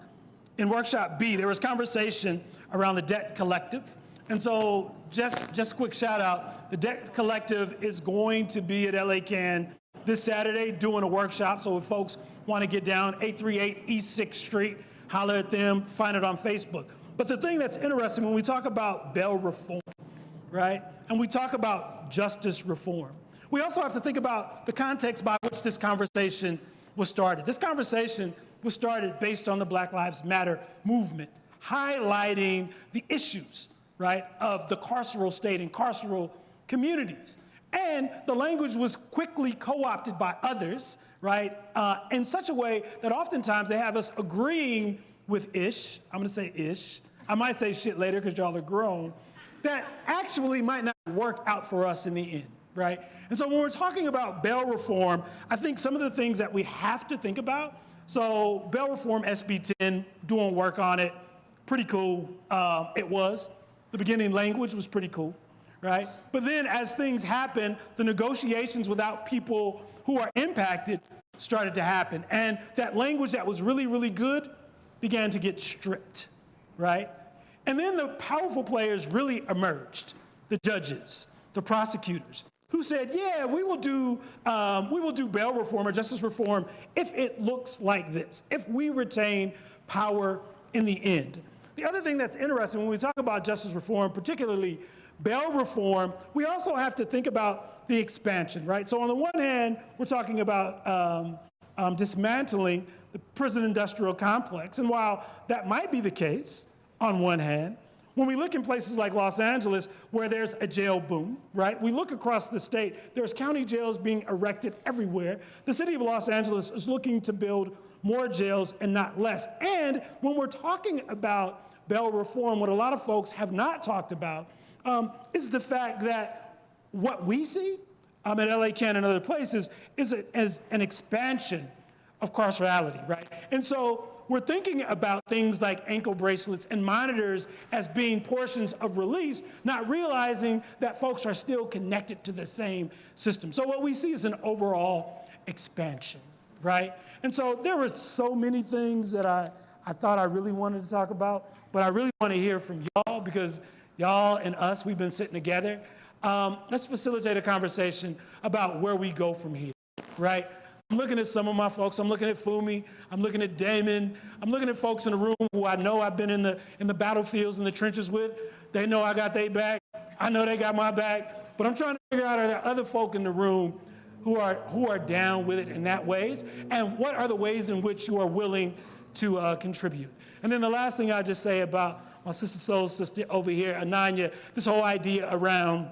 in workshop B, there was conversation around the debt collective. And so just a quick shout out, the debt collective is going to be at LA Can this Saturday doing a workshop. So if folks want to get down 838 East 6th Street, holler at them, find it on Facebook. But the thing that's interesting when we talk about bail reform, right? And we talk about justice reform, we also have to think about the context by which this conversation was started. This conversation was started based on the Black Lives Matter movement, highlighting the issues, right, of the carceral state and carceral communities. And the language was quickly co-opted by others, right, in such a way that oftentimes they have us agreeing with ish, I'm gonna say ish, I might say shit later because y'all are grown, that actually might not work out for us in the end, right? And so when we're talking about bail reform, I think some of the things that we have to think about, so bail reform, SB 10, doing work on it, pretty cool, it was. The beginning language was pretty cool, right? But then as things happen, the negotiations without people who are impacted started to happen. And that language that was really, really good began to get stripped, right? And then the powerful players really emerged, the judges, the prosecutors, who said, yeah, we will do bail reform or justice reform if it looks like this, if we retain power in the end. The other thing that's interesting when we talk about justice reform, particularly bail reform, we also have to think about the expansion, right? So on the one hand, we're talking about dismantling the prison industrial complex. And while that might be the case on one hand, when we look in places like Los Angeles where there's a jail boom, right? We look across the state, there's county jails being erected everywhere. The city of Los Angeles is looking to build more jails and not less. And when we're talking about bail reform, what a lot of folks have not talked about is the fact that what we see at LA Can and other places is an expansion of carcerality, right? And so we're thinking about things like ankle bracelets and monitors as being portions of release, not realizing that folks are still connected to the same system. So what we see is an overall expansion, right? And so there were so many things that I thought I really wanted to talk about, but I really want to hear from y'all because y'all and us, we've been sitting together. Let's facilitate a conversation about where we go from here, right? I'm looking at some of my folks. I'm looking at Fumi. I'm looking at Damon. I'm looking at folks in the room who I know I've been in the battlefields and the trenches with. They know I got their back. I know they got my back. But I'm trying to figure out, are there other folk in the room who are down with it in that ways? And what are the ways in which you are willing to contribute. And then the last thing I'll just say about my sister soul sister over here, Ananya, this whole idea around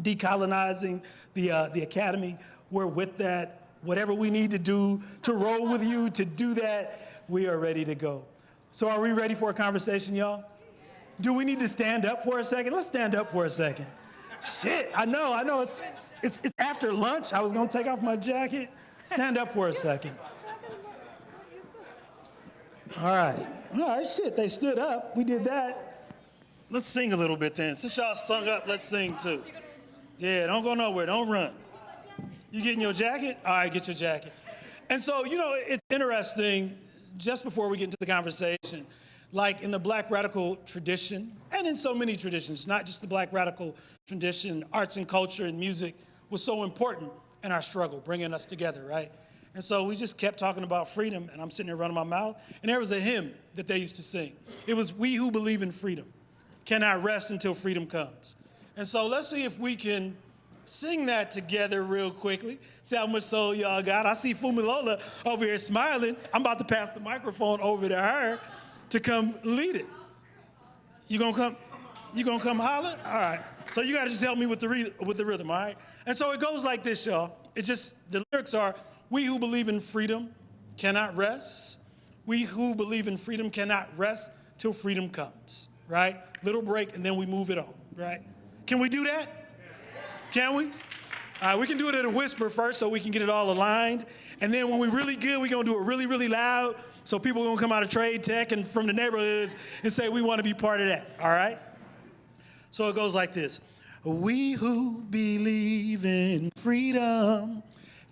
decolonizing the academy, we're with that. Whatever we need to do to roll with you to do that, we are ready to go. So are we ready for a conversation, y'all? Do we need to stand up for a second? Let's stand up for a second. Shit, I know, it's after lunch. I was gonna take off my jacket. Stand up for a second. All right, shit, they stood up. We did that. Let's sing a little bit then. Since y'all sung up, let's sing too. Yeah, don't go nowhere, don't run. You getting your jacket? All right, get your jacket. And so, it's interesting, just before we get into the conversation, like in the Black radical tradition, and in so many traditions, not just the Black radical tradition, arts and culture and music was so important in our struggle, bringing us together, right? And so we just kept talking about freedom, and I'm sitting there running my mouth, and there was a hymn that they used to sing. It was, "We who believe in freedom cannot rest until freedom comes." And so let's see if we can sing that together real quickly. See how much soul y'all got. I see Funmilola over here smiling. I'm about to pass the microphone over to her to come lead it. You gonna come holler? All right. So you gotta just help me with the rhythm, all right? And so it goes like this, y'all. The lyrics are, "We who believe in freedom cannot rest. We who believe in freedom cannot rest till freedom comes," right? Little break, and then we move it on, right? Can we do that? Can we? All right, we can do it at a whisper first so we can get it all aligned. And then when we're really good, we're gonna do it really, really loud so people are gonna come out of trade tech and from the neighborhoods and say we wanna be part of that, all right? So it goes like this. "We who believe in freedom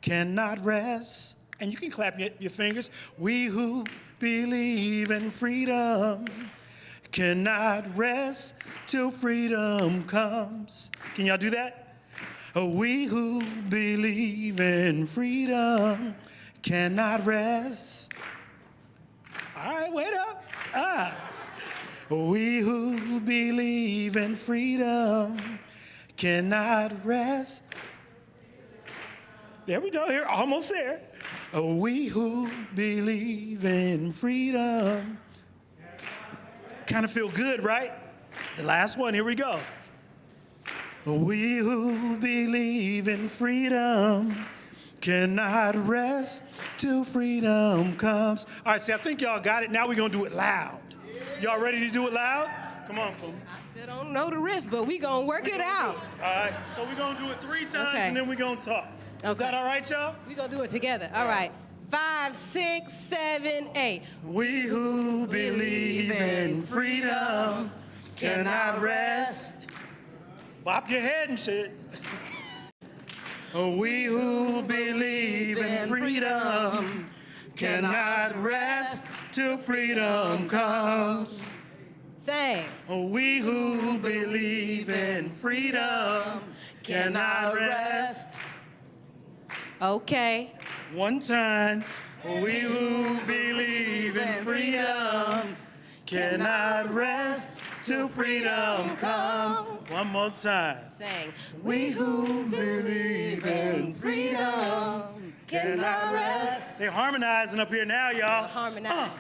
cannot rest." And you can clap your fingers. "We who believe in freedom cannot rest till freedom comes." Can y'all do that? "We who believe in freedom cannot rest." All right, wait up. "We who believe in freedom cannot rest." There we go, here, almost there. "We who believe in freedom." Kind of feel good, right? The last one, here we go. "We who believe in freedom cannot rest till freedom comes." All right, see, I think y'all got it. Now we're gonna do it loud. Y'all ready to do it loud? Come on, Fum. I still don't know the riff, but we gonna work it out. All right, so we're gonna do it 3 times, Okay. and then we're gonna talk. Is that all right, y'all? We gonna do it together. All right. 5, 6, 7, 8. "We who believe in freedom cannot rest." Bop your head and shit. "We who believe in freedom cannot rest till freedom comes." Sing. "We who believe in freedom cannot rest." Okay. One time. "We who believe in freedom cannot rest till freedom comes." One more time. Sing. "We who believe in freedom cannot rest." They're harmonizing up here now, y'all. Harmonize.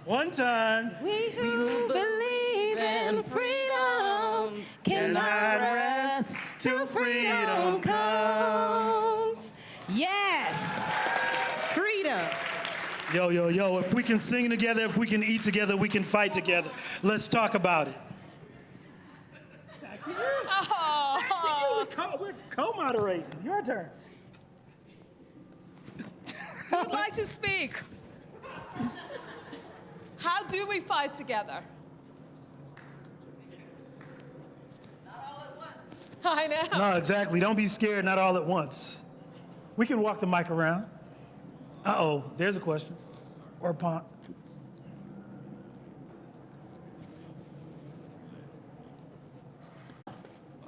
One time. We who believe in freedom cannot rest till freedom comes. Yes. Freedom. Yo, yo, yo, if we can sing together, if we can eat together, we can fight together. Let's talk about it. Back to you. Oh. Back to you. We're co-moderating. Your turn. Who would like to speak? How do we fight together? Not all at once. I know. No, exactly. Don't be scared, not all at once. We can walk the mic around. Uh-oh, there's a question. Or a pont.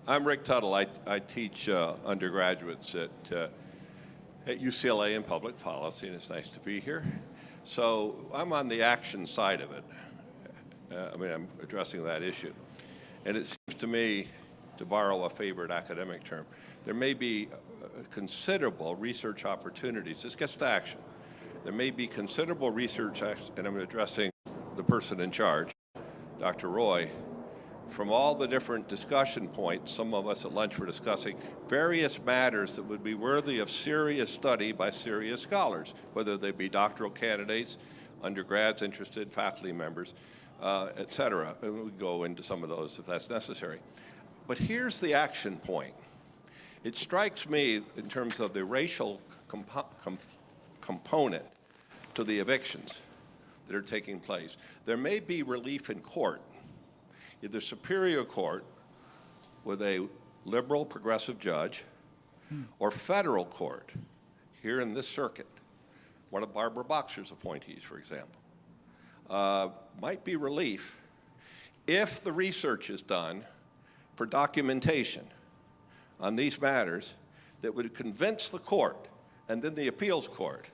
I'm Rick Tuttle. I teach undergraduates at UCLA in public policy, and it's nice to be here. So I'm on the action side of it. I'm addressing that issue. And it seems to me, to borrow a favorite academic term, there may be considerable research opportunities. This gets to action. there may be considerable research, and I'm addressing the person in charge, Dr. Roy, from all the different discussion points. Some of us at lunch were discussing various matters that would be worthy of serious study by serious scholars, whether they be doctoral candidates, undergrads interested, faculty members, et cetera. And we go into some of those if that's necessary. But here's the action point. It strikes me in terms of the racial component to the evictions that are taking place. There may be relief in court, either Superior Court with a liberal progressive judge or federal court here in this circuit, one of Barbara Boxer's appointees, for example, might be relief if the research is done for documentation on these matters that would convince the court and then the appeals court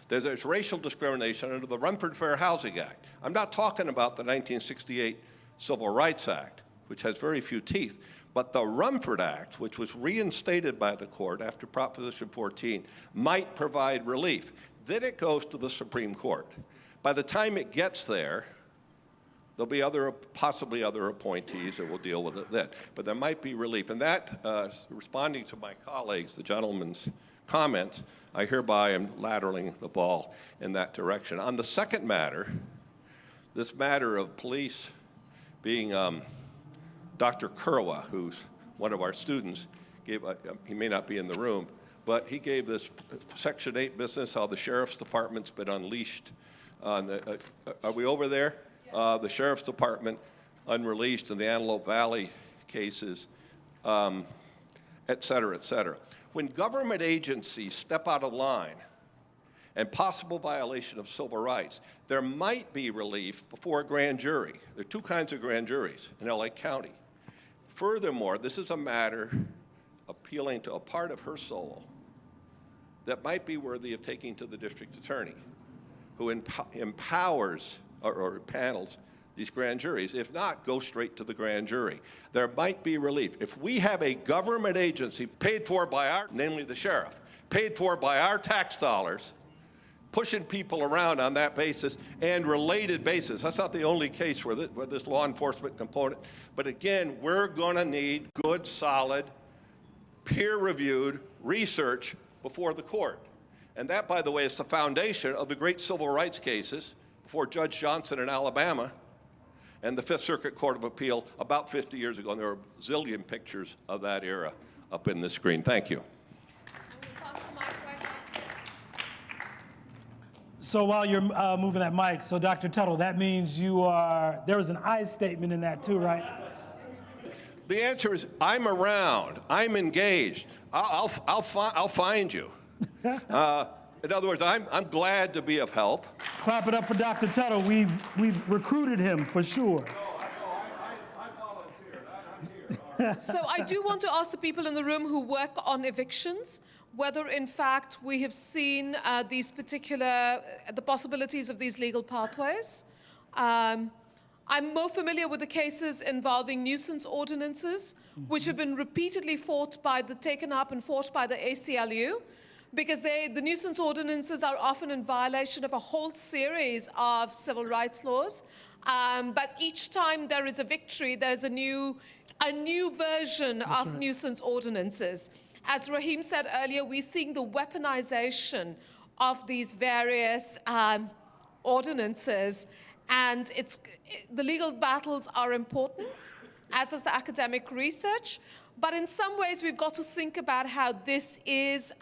that there's racial discrimination under the Rumford Fair Housing Act. I'm not talking about the 1968 Civil Rights Act, which has very few teeth, but the Rumford Act, which was reinstated by the court after Proposition 14, might provide relief. Then it goes to the Supreme Court. By the time it gets there, there'll be possibly other appointees, and we'll deal with it then. But there might be relief. And that, responding to my colleagues, the gentleman's comments, I hereby am lateraling the ball in that direction. On the second matter, this matter of police being Dr. Kurwa, who's one of our students, gave, he may not be in the room, but he gave this Section 8 business, how the Sheriff's Department's been unleashed on the, are we over there? The Sheriff's Department unreleased in the Antelope Valley cases, et cetera, et cetera. When government agencies step out of line and possible violation of civil rights, there might be relief before a grand jury. There are two kinds of grand juries in LA County. Furthermore, this is a matter appealing to a part of her soul that might be worthy of taking to the district attorney, who empowers or panels these grand juries. If not, go straight to the grand jury. There might be relief. If we have a government agency paid for by our, namely the sheriff, paid for by our tax dollars, pushing people around on that basis and related basis. That's not the only case where this law enforcement component. But again, we're going to need good, solid, peer-reviewed research before the court. And that, by the way, is the foundation of the great civil rights cases before Judge Johnson in Alabama and the Fifth Circuit Court of Appeal about 50 years ago. And there are a zillion pictures of that era up in the screen. Thank you. So while you're moving that mic, so Dr. Tuttle, that means you are, there was an I statement in that too, right? The answer is I'm around. I'm engaged. I'll find you. In other words, I'm glad to be of help. Clap it up for Dr. Tuttle. We've recruited him for sure. I volunteered. I'm here. So I do want to ask the people in the room who work on evictions whether in fact we have seen these particular, the possibilities of these legal pathways. I'm more familiar with the cases involving nuisance ordinances, which have been repeatedly taken up and fought by the ACLU, because the nuisance ordinances are often in violation of a whole series of civil rights laws. But each time there is a victory, there's a new version of nuisance ordinances. As Raheem said earlier, we're seeing the weaponization of these various ordinances, and the legal battles are important, as is the academic research. But in some ways, we've got to think about how this is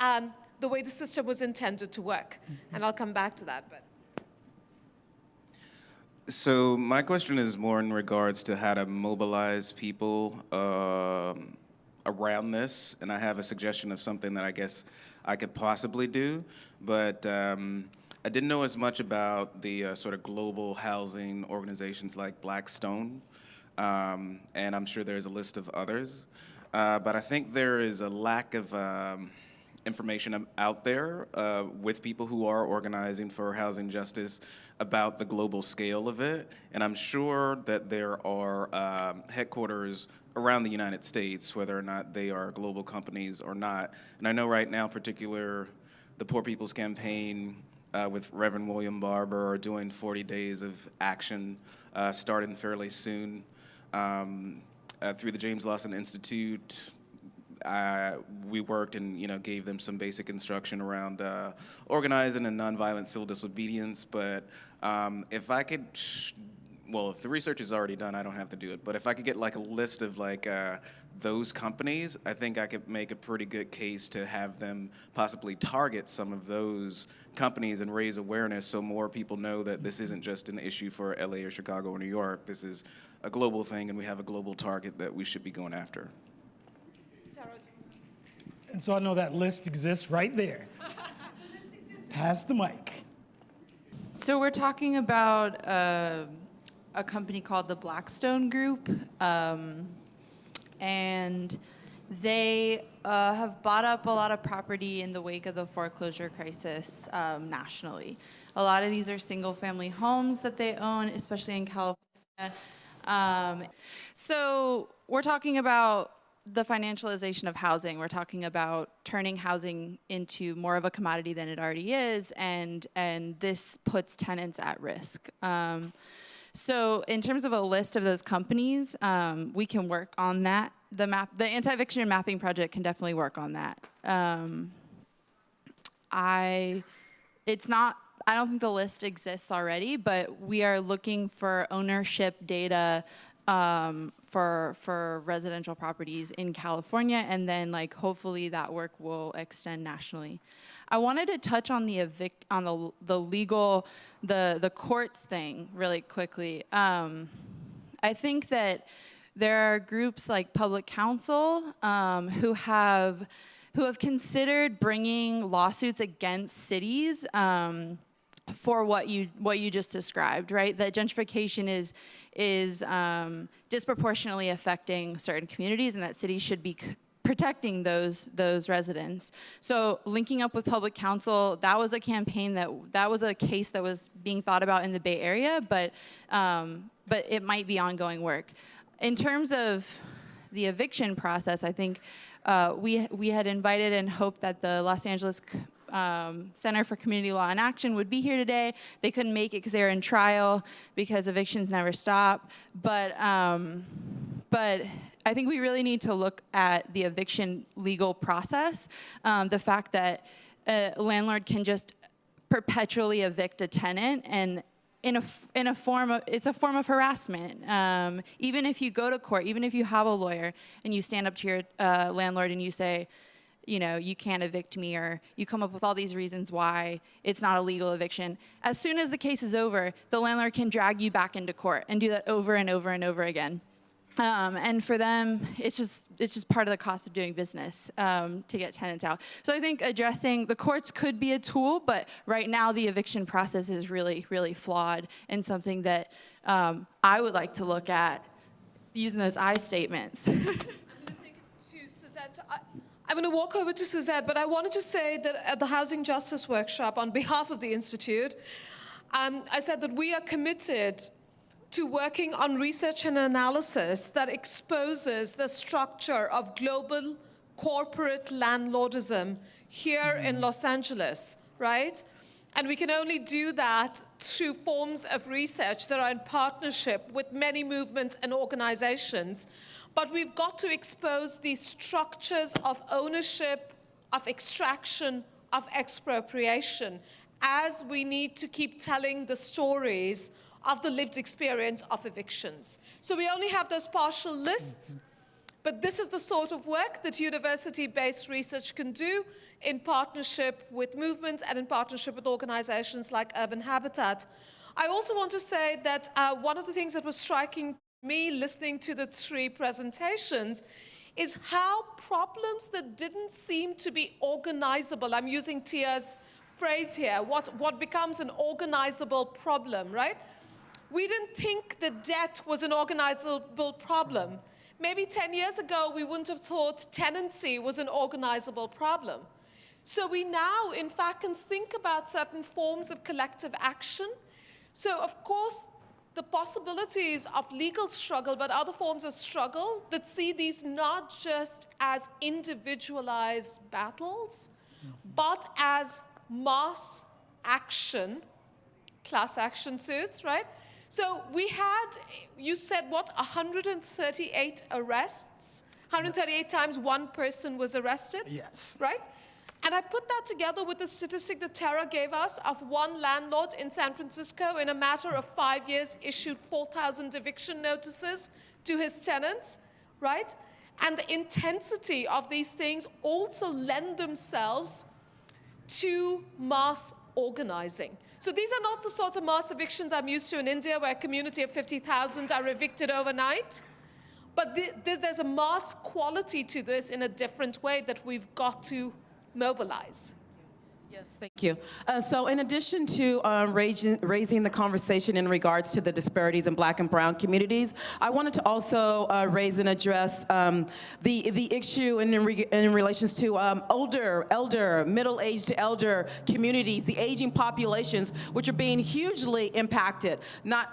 the way the system was intended to work. And I'll come back to that. So my question is more in regards to how to mobilize people around this. And I have a suggestion of something that I guess I could possibly do. But I didn't know as much about the sort of global housing organizations like Blackstone. And I'm sure there's a list of others. But I think there is a lack of information out there with people who are organizing for housing justice about the global scale of it. And I'm sure that there are headquarters around the United States, whether or not they are global companies or not. And I know right now, the Poor People's Campaign with Reverend William Barber are doing 40 days of action starting fairly soon. Through the James Lawson Institute, we worked and gave them some basic instruction around organizing and nonviolent civil disobedience. But if I could, if the research is already done, I don't have to do it. But if I could get like a list of like those companies, I think I could make a pretty good case to have them possibly target some of those companies and raise awareness so more people know that this isn't just an issue for LA or Chicago or New York. This is a global thing, and we have a global target that we should be going after. And so I know that list exists right there. Pass the mic. So we're talking about a company called the Blackstone Group, and they have bought up a lot of property in the wake of the foreclosure crisis nationally. A lot of these are single-family homes that they own, especially in California. So we're talking about the financialization of housing. We're talking about turning housing into more of a commodity than it already is, and this puts tenants at risk. So in terms of a list of those companies, we can work on that. The anti-eviction mapping project can definitely work on that. I don't think the list exists already, but we are looking for ownership data for residential properties in California, and then hopefully that work will extend nationally. I wanted to touch on the legal, the courts thing really quickly. I think that there are groups like Public Counsel who have considered bringing lawsuits against cities for what you just described, right? That gentrification is disproportionately affecting certain communities, and that cities should be protecting those residents. So linking up with Public Counsel, that was a campaign that was a case that was being thought about in the Bay Area, but it might be ongoing work. In terms of the eviction process, I think we had invited and hoped that the Los Angeles Center for Community Law and Action would be here today. They couldn't make it because they were in trial because evictions never stop. But I think we really need to look at the eviction legal process. The fact that a landlord can just perpetually evict a tenant, and it's a form of harassment. Even if you go to court, even if you have a lawyer and you stand up to your landlord and you say, you can't evict me, or you come up with all these reasons why it's not a legal eviction. As soon as the case is over, the landlord can drag you back into court and do that over and over and over again. And for them, it's just part of the cost of doing business to get tenants out. So I think addressing the courts could be a tool, but right now the eviction process is really, really flawed, and something that I would like to look at using those I statements. I'm going to take it to Suzette. I'm going to walk over to Suzette, but I wanted to say that at the Housing Justice Workshop, on behalf of the Institute, I said that we are committed to working on research and analysis that exposes the structure of global corporate landlordism here in Los Angeles, right? And we can only do that through forms of research that are in partnership with many movements and organizations. But we've got to expose these structures of ownership, of extraction, of expropriation, as we need to keep telling the stories of the lived experience of evictions. So we only have those partial lists, but this is the sort of work that university-based research can do in partnership with movements and in partnership with organizations like Urban Habitat. I also want to say that one of the things that was striking me listening to the three presentations is how problems that didn't seem to be organizable, I'm using Tia's phrase here, what becomes an organizable problem, right? We didn't think that debt was an organizable problem. Maybe 10 years ago, we wouldn't have thought tenancy was an organizable problem. So we now, in fact, can think about certain forms of collective action. So, of course, the possibilities of legal struggle, but other forms of struggle that see these not just as individualized battles, but as mass action, class action suits, right? So we had, you said what, 138 arrests? 138 times one person was arrested? Yes. Right? And I put that together with the statistic that Tara gave us of one landlord in San Francisco in a matter of 5 years issued 4,000 eviction notices to his tenants, right? And the intensity of these things also lend themselves to mass organizing. So these are not the sort of mass evictions I'm used to in India, where a community of 50,000 are evicted overnight. But there's a mass quality to this in a different way that we've got to mobilize. Yes, thank you. So in addition to raising the conversation in regards to the disparities in Black and Brown communities, I wanted to also raise and address the issue in relations to elder, middle-aged elder communities, the aging populations, which are being hugely impacted. Not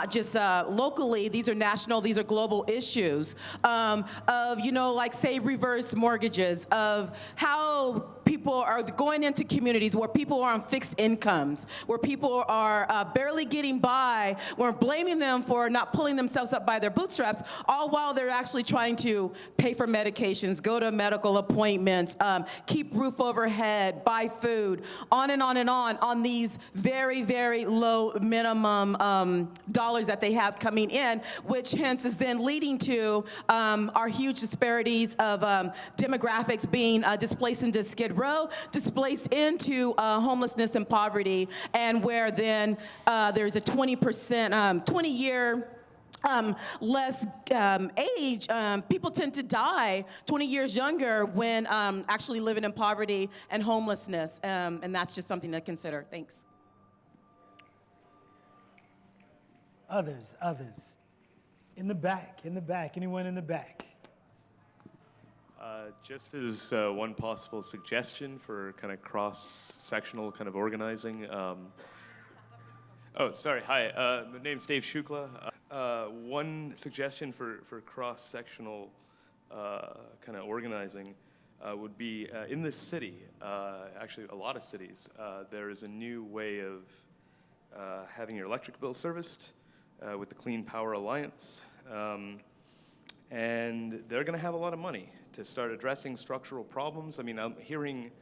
just locally, these are national, these are global issues of, like say reverse mortgages, of how people are going into communities where people are on fixed incomes, where people are barely getting by, we're blaming them for not pulling themselves up by their bootstraps, all while they're actually trying to pay for medications, go to medical appointments, keep roof overhead, buy food, on and on these very, very low minimum dollars that they have coming in, which hence is then leading to our huge disparities of demographics being displaced into Skid Row, displaced into homelessness and poverty, and where then there's a 20-year less age, people tend to die 20 years younger when actually living in poverty and homelessness, and that's just something to consider. Thanks. Others. In the back, anyone in the back? Just as one possible suggestion for kind of cross-sectional kind of organizing. Hi, my name's Dave Shukla. One suggestion for cross-sectional kind of organizing would be in this city, actually a lot of cities, there is a new way of having your electric bill serviced with the Clean Power Alliance. And they're going to have a lot of money to start addressing structural problems. I mean, I'm hearing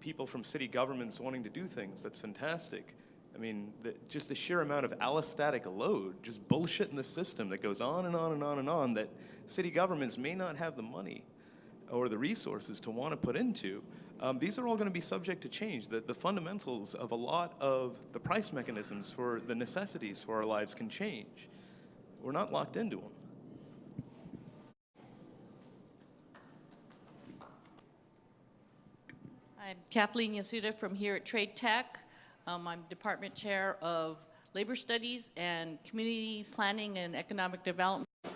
people from city governments wanting to do things. That's fantastic. I mean, just the sheer amount of allostatic load, just bullshit in the system that goes on and on and on and on that city governments may not have the money or the resources to want to put into. These are all going to be subject to change. The fundamentals of a lot of the price mechanisms for the necessities for our lives can change. We're not locked into them. I'm Kathleen Yasuda from here at Trade Tech. I'm Department Chair of Labor Studies and Community Planning and Economic Development. I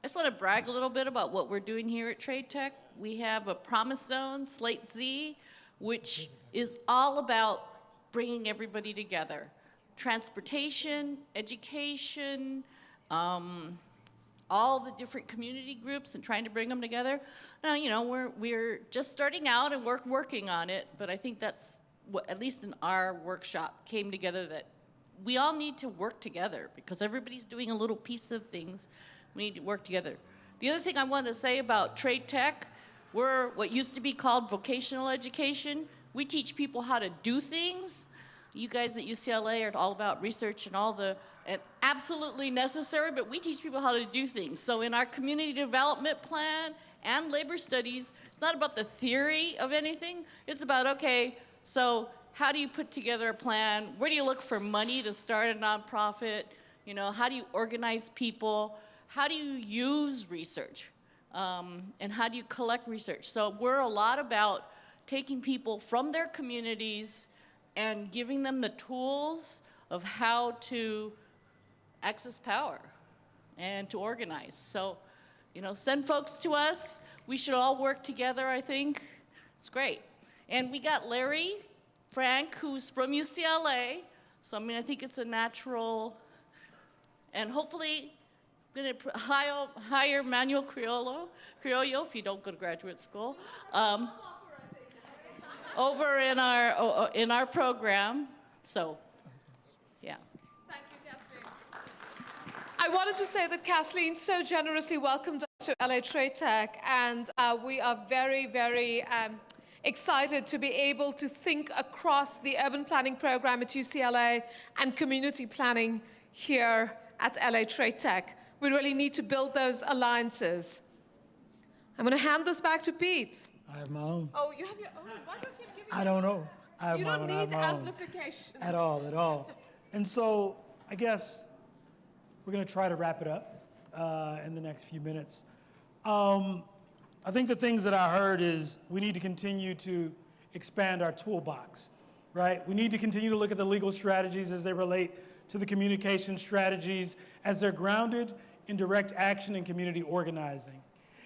just want to brag a little bit about what we're doing here at Trade Tech. We have a Promise Zone, Slate Z, which is all about bringing everybody together. Transportation, education, all the different community groups and trying to bring them together. Now, we're just starting out and we're working on it, but I think that's what, at least in our workshop, came together that we all need to work together because everybody's doing a little piece of things. We need to work together. The other thing I wanted to say about Trade Tech, we're what used to be called vocational education. We teach people how to do things. You guys at UCLA are all about research and and absolutely necessary, but we teach people how to do things. So in our community development plan and labor studies, it's not about the theory of anything. It's about, okay, so how do you put together a plan? Where do you look for money to start a nonprofit? How do you organize people? How do you use research? And how do you collect research? So we're a lot about taking people from their communities and giving them the tools of how to access power and to organize. So, send folks to us. We should all work together, I think. It's great. And we got Larry Frank, who's from UCLA. So, I think it's a natural, and hopefully, I'm going to hire Manuel Criollo, if you don't go to graduate school, over in our program. So, yeah. Thank you, Kathleen. I wanted to say that Kathleen so generously welcomed us to LA Trade Tech, and we are very, very excited to be able to think across the urban planning program at UCLA and community planning here at LA Trade Tech. We really need to build those alliances. I'm going to hand this back to Pete. I have my own. Oh, you have your own? Why do I keep giving I don't know. I have you my don't own. I have need my own. amplification. At all. And so I guess we're going to try to wrap it up in the next few minutes. I think the things that I heard is we need to continue to expand our toolbox, right? We need to continue to look at the legal strategies as they relate to the communication strategies as they're grounded in direct action and community organizing.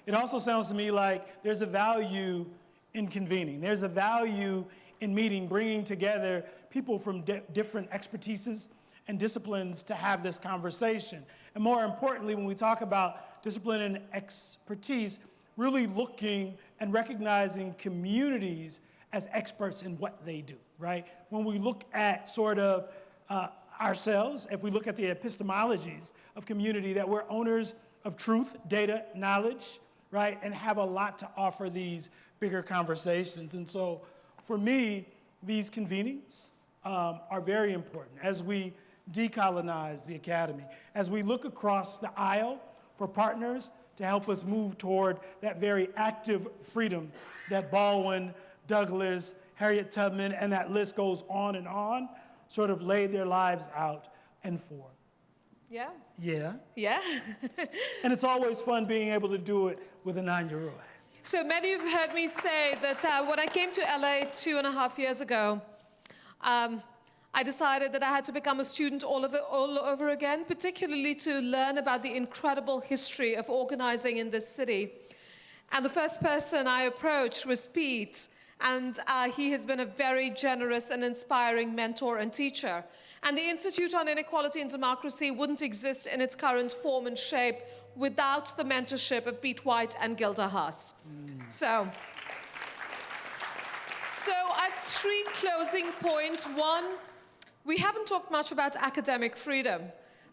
It also sounds to me like there's a value in convening. There's a value in meeting, bringing together people from different expertises and disciplines to have this conversation. And more importantly, when we talk about discipline and expertise, really looking and recognizing communities as experts in what they do, right? When we look at sort of ourselves, if we look at the epistemologies of community, that we're owners of truth, data, knowledge, right? And have a lot to offer these bigger conversations. And so for me, these convenings are very important as we decolonize the academy, as we look across the aisle for partners to help us move toward that very active freedom that Baldwin, Douglass, Harriet Tubman, and that list goes on, sort of laid their lives out and for. Yeah. Yeah. Yeah. And it's always fun being able to do it with a 9-year-old. So many of you have heard me say that when I came to LA 2.5 years ago, I decided that I had to become a student all over again, particularly to learn about the incredible history of organizing in this city. And the first person I approached was Pete, and he has been a very generous and inspiring mentor and teacher. And the Institute on Inequality and Democracy wouldn't exist in its current form and shape without the mentorship of Pete White and Gilda Haas. So I have 3 closing points. One, we haven't talked much about academic freedom,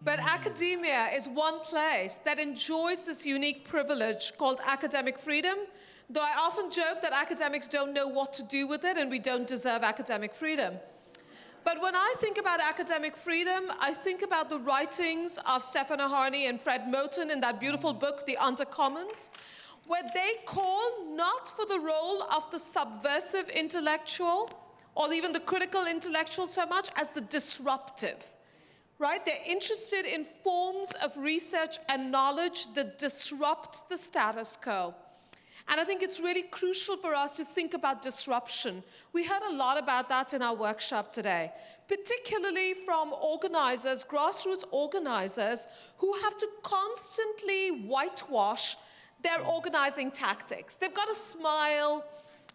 but academia is one place that enjoys this unique privilege called academic freedom, though I often joke that academics don't know what to do with it and we don't deserve academic freedom. But when I think about academic freedom, I think about the writings of Stefano Harney and Fred Moten in that beautiful book, The Undercommons, where they call not for the role of the subversive intellectual or even the critical intellectual so much as the disruptive, right? They're interested in forms of research and knowledge that disrupt the status quo. And I think it's really crucial for us to think about disruption. We heard a lot about that in our workshop today, particularly from organizers, grassroots organizers, who have to constantly whitewash their organizing tactics. They've got to smile,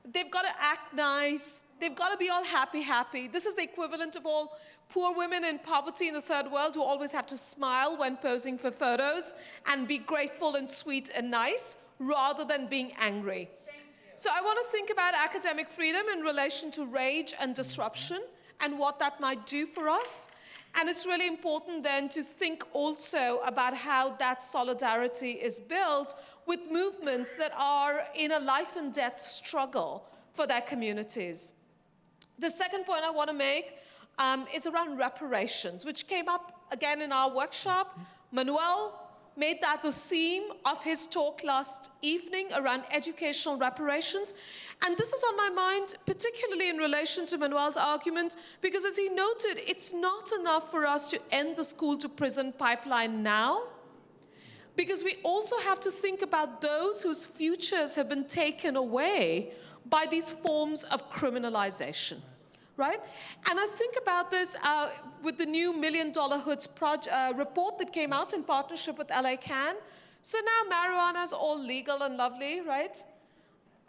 they've got to act nice, they've got to be all happy. This is the equivalent of all poor women in poverty in the third world who always have to smile when posing for photos and be grateful and sweet and nice, rather than being angry. So I want to think about academic freedom in relation to rage and disruption and what that might do for us. And it's really important then to think also about how that solidarity is built with movements that are in a life and death struggle for their communities. The second point I want to make is around reparations, which came up again in our workshop. Manuel made that the theme of his talk last evening around educational reparations. And this is on my mind, particularly in relation to Manuel's argument, because as he noted, it's not enough for us to end the school-to-prison pipeline now, because we also have to think about those whose futures have been taken away by these forms of criminalization. Right? And I think about this with the new $1 Million Hoods report that came out in partnership with LA Can. So now marijuana is all legal and lovely, right?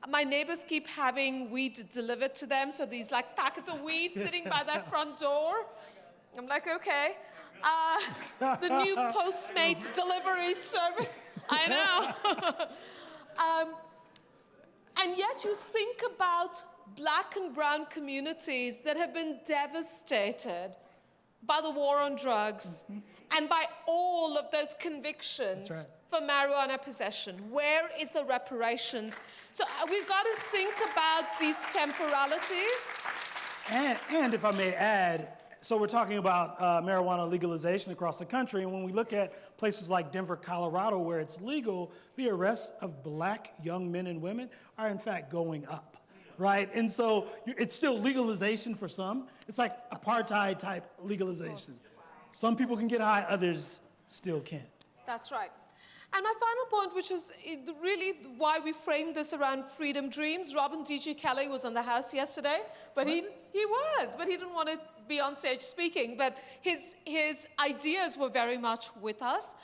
My neighbors keep having weed delivered to them, so these like packets of weed sitting by their front door. I'm like, okay. The new Postmates delivery service, I know. And yet you think about black and brown communities that have been devastated by the war on drugs and by all of those convictions That's right. for marijuana possession. Where is the reparations? So we've got to think about these temporalities. And if I may add, so we're talking about marijuana legalization across the country, and when we look at places like Denver, Colorado, where it's legal, the arrests of black young men and women are in fact going up, right? And so it's still legalization for some. It's like apartheid type legalization. Some people can get high, others still can't. That's right. And my final point, which is really why we framed this around freedom dreams. Robin D.G. Kelly was in the House yesterday, but he didn't want to be on stage speaking, but his ideas were very much with us.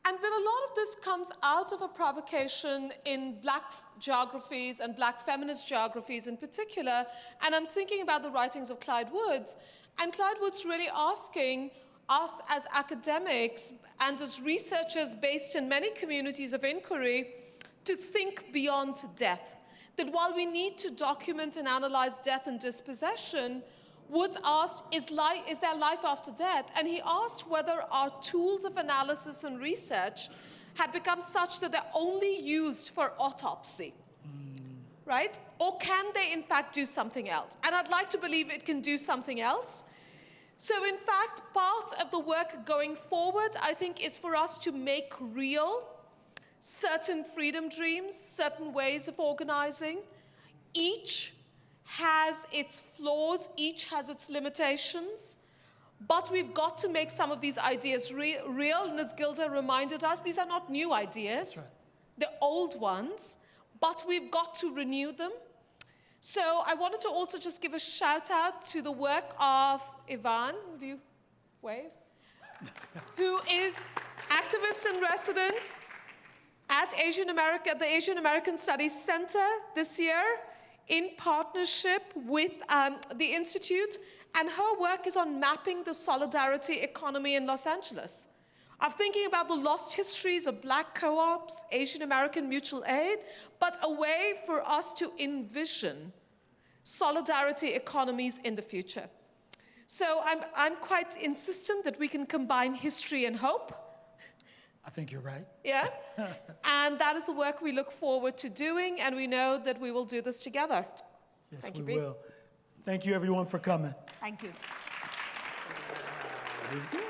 But a lot of this comes out of a provocation in black geographies and black feminist geographies in particular, and I'm thinking about the writings of Clyde Woods, and Clyde Woods really asking us as academics and as researchers based in many communities of inquiry to think beyond death. That while we need to document and analyze death and dispossession, Woods asked, is there life after death? And he asked whether our tools of analysis and research have become such that they're only used for autopsy, right? Or can they in fact do something else? And I'd like to believe it can do something else. So in fact, part of the work going forward, I think, is for us to make real certain freedom dreams, certain ways of organizing. Each has its flaws, each has its limitations, but we've got to make some of these ideas real. And as Gilda reminded us, these are not new ideas. That's right. They're old ones, but we've got to renew them. So I wanted to also just give a shout out to the work of Ivan, would you wave? Who is activist in residence at the Asian American Studies Center this year in partnership with the Institute, and her work is on mapping the solidarity economy in Los Angeles. I'm thinking about the lost histories of black co-ops, Asian American mutual aid, but a way for us to envision solidarity economies in the future. So I'm quite insistent that we can combine history and hope. I think you're right. Yeah? And that is the work we look forward to doing, and we know that we will do this together. Yes, Thank we you, Bea. will. Thank you, everyone, for coming. Thank you. It is good.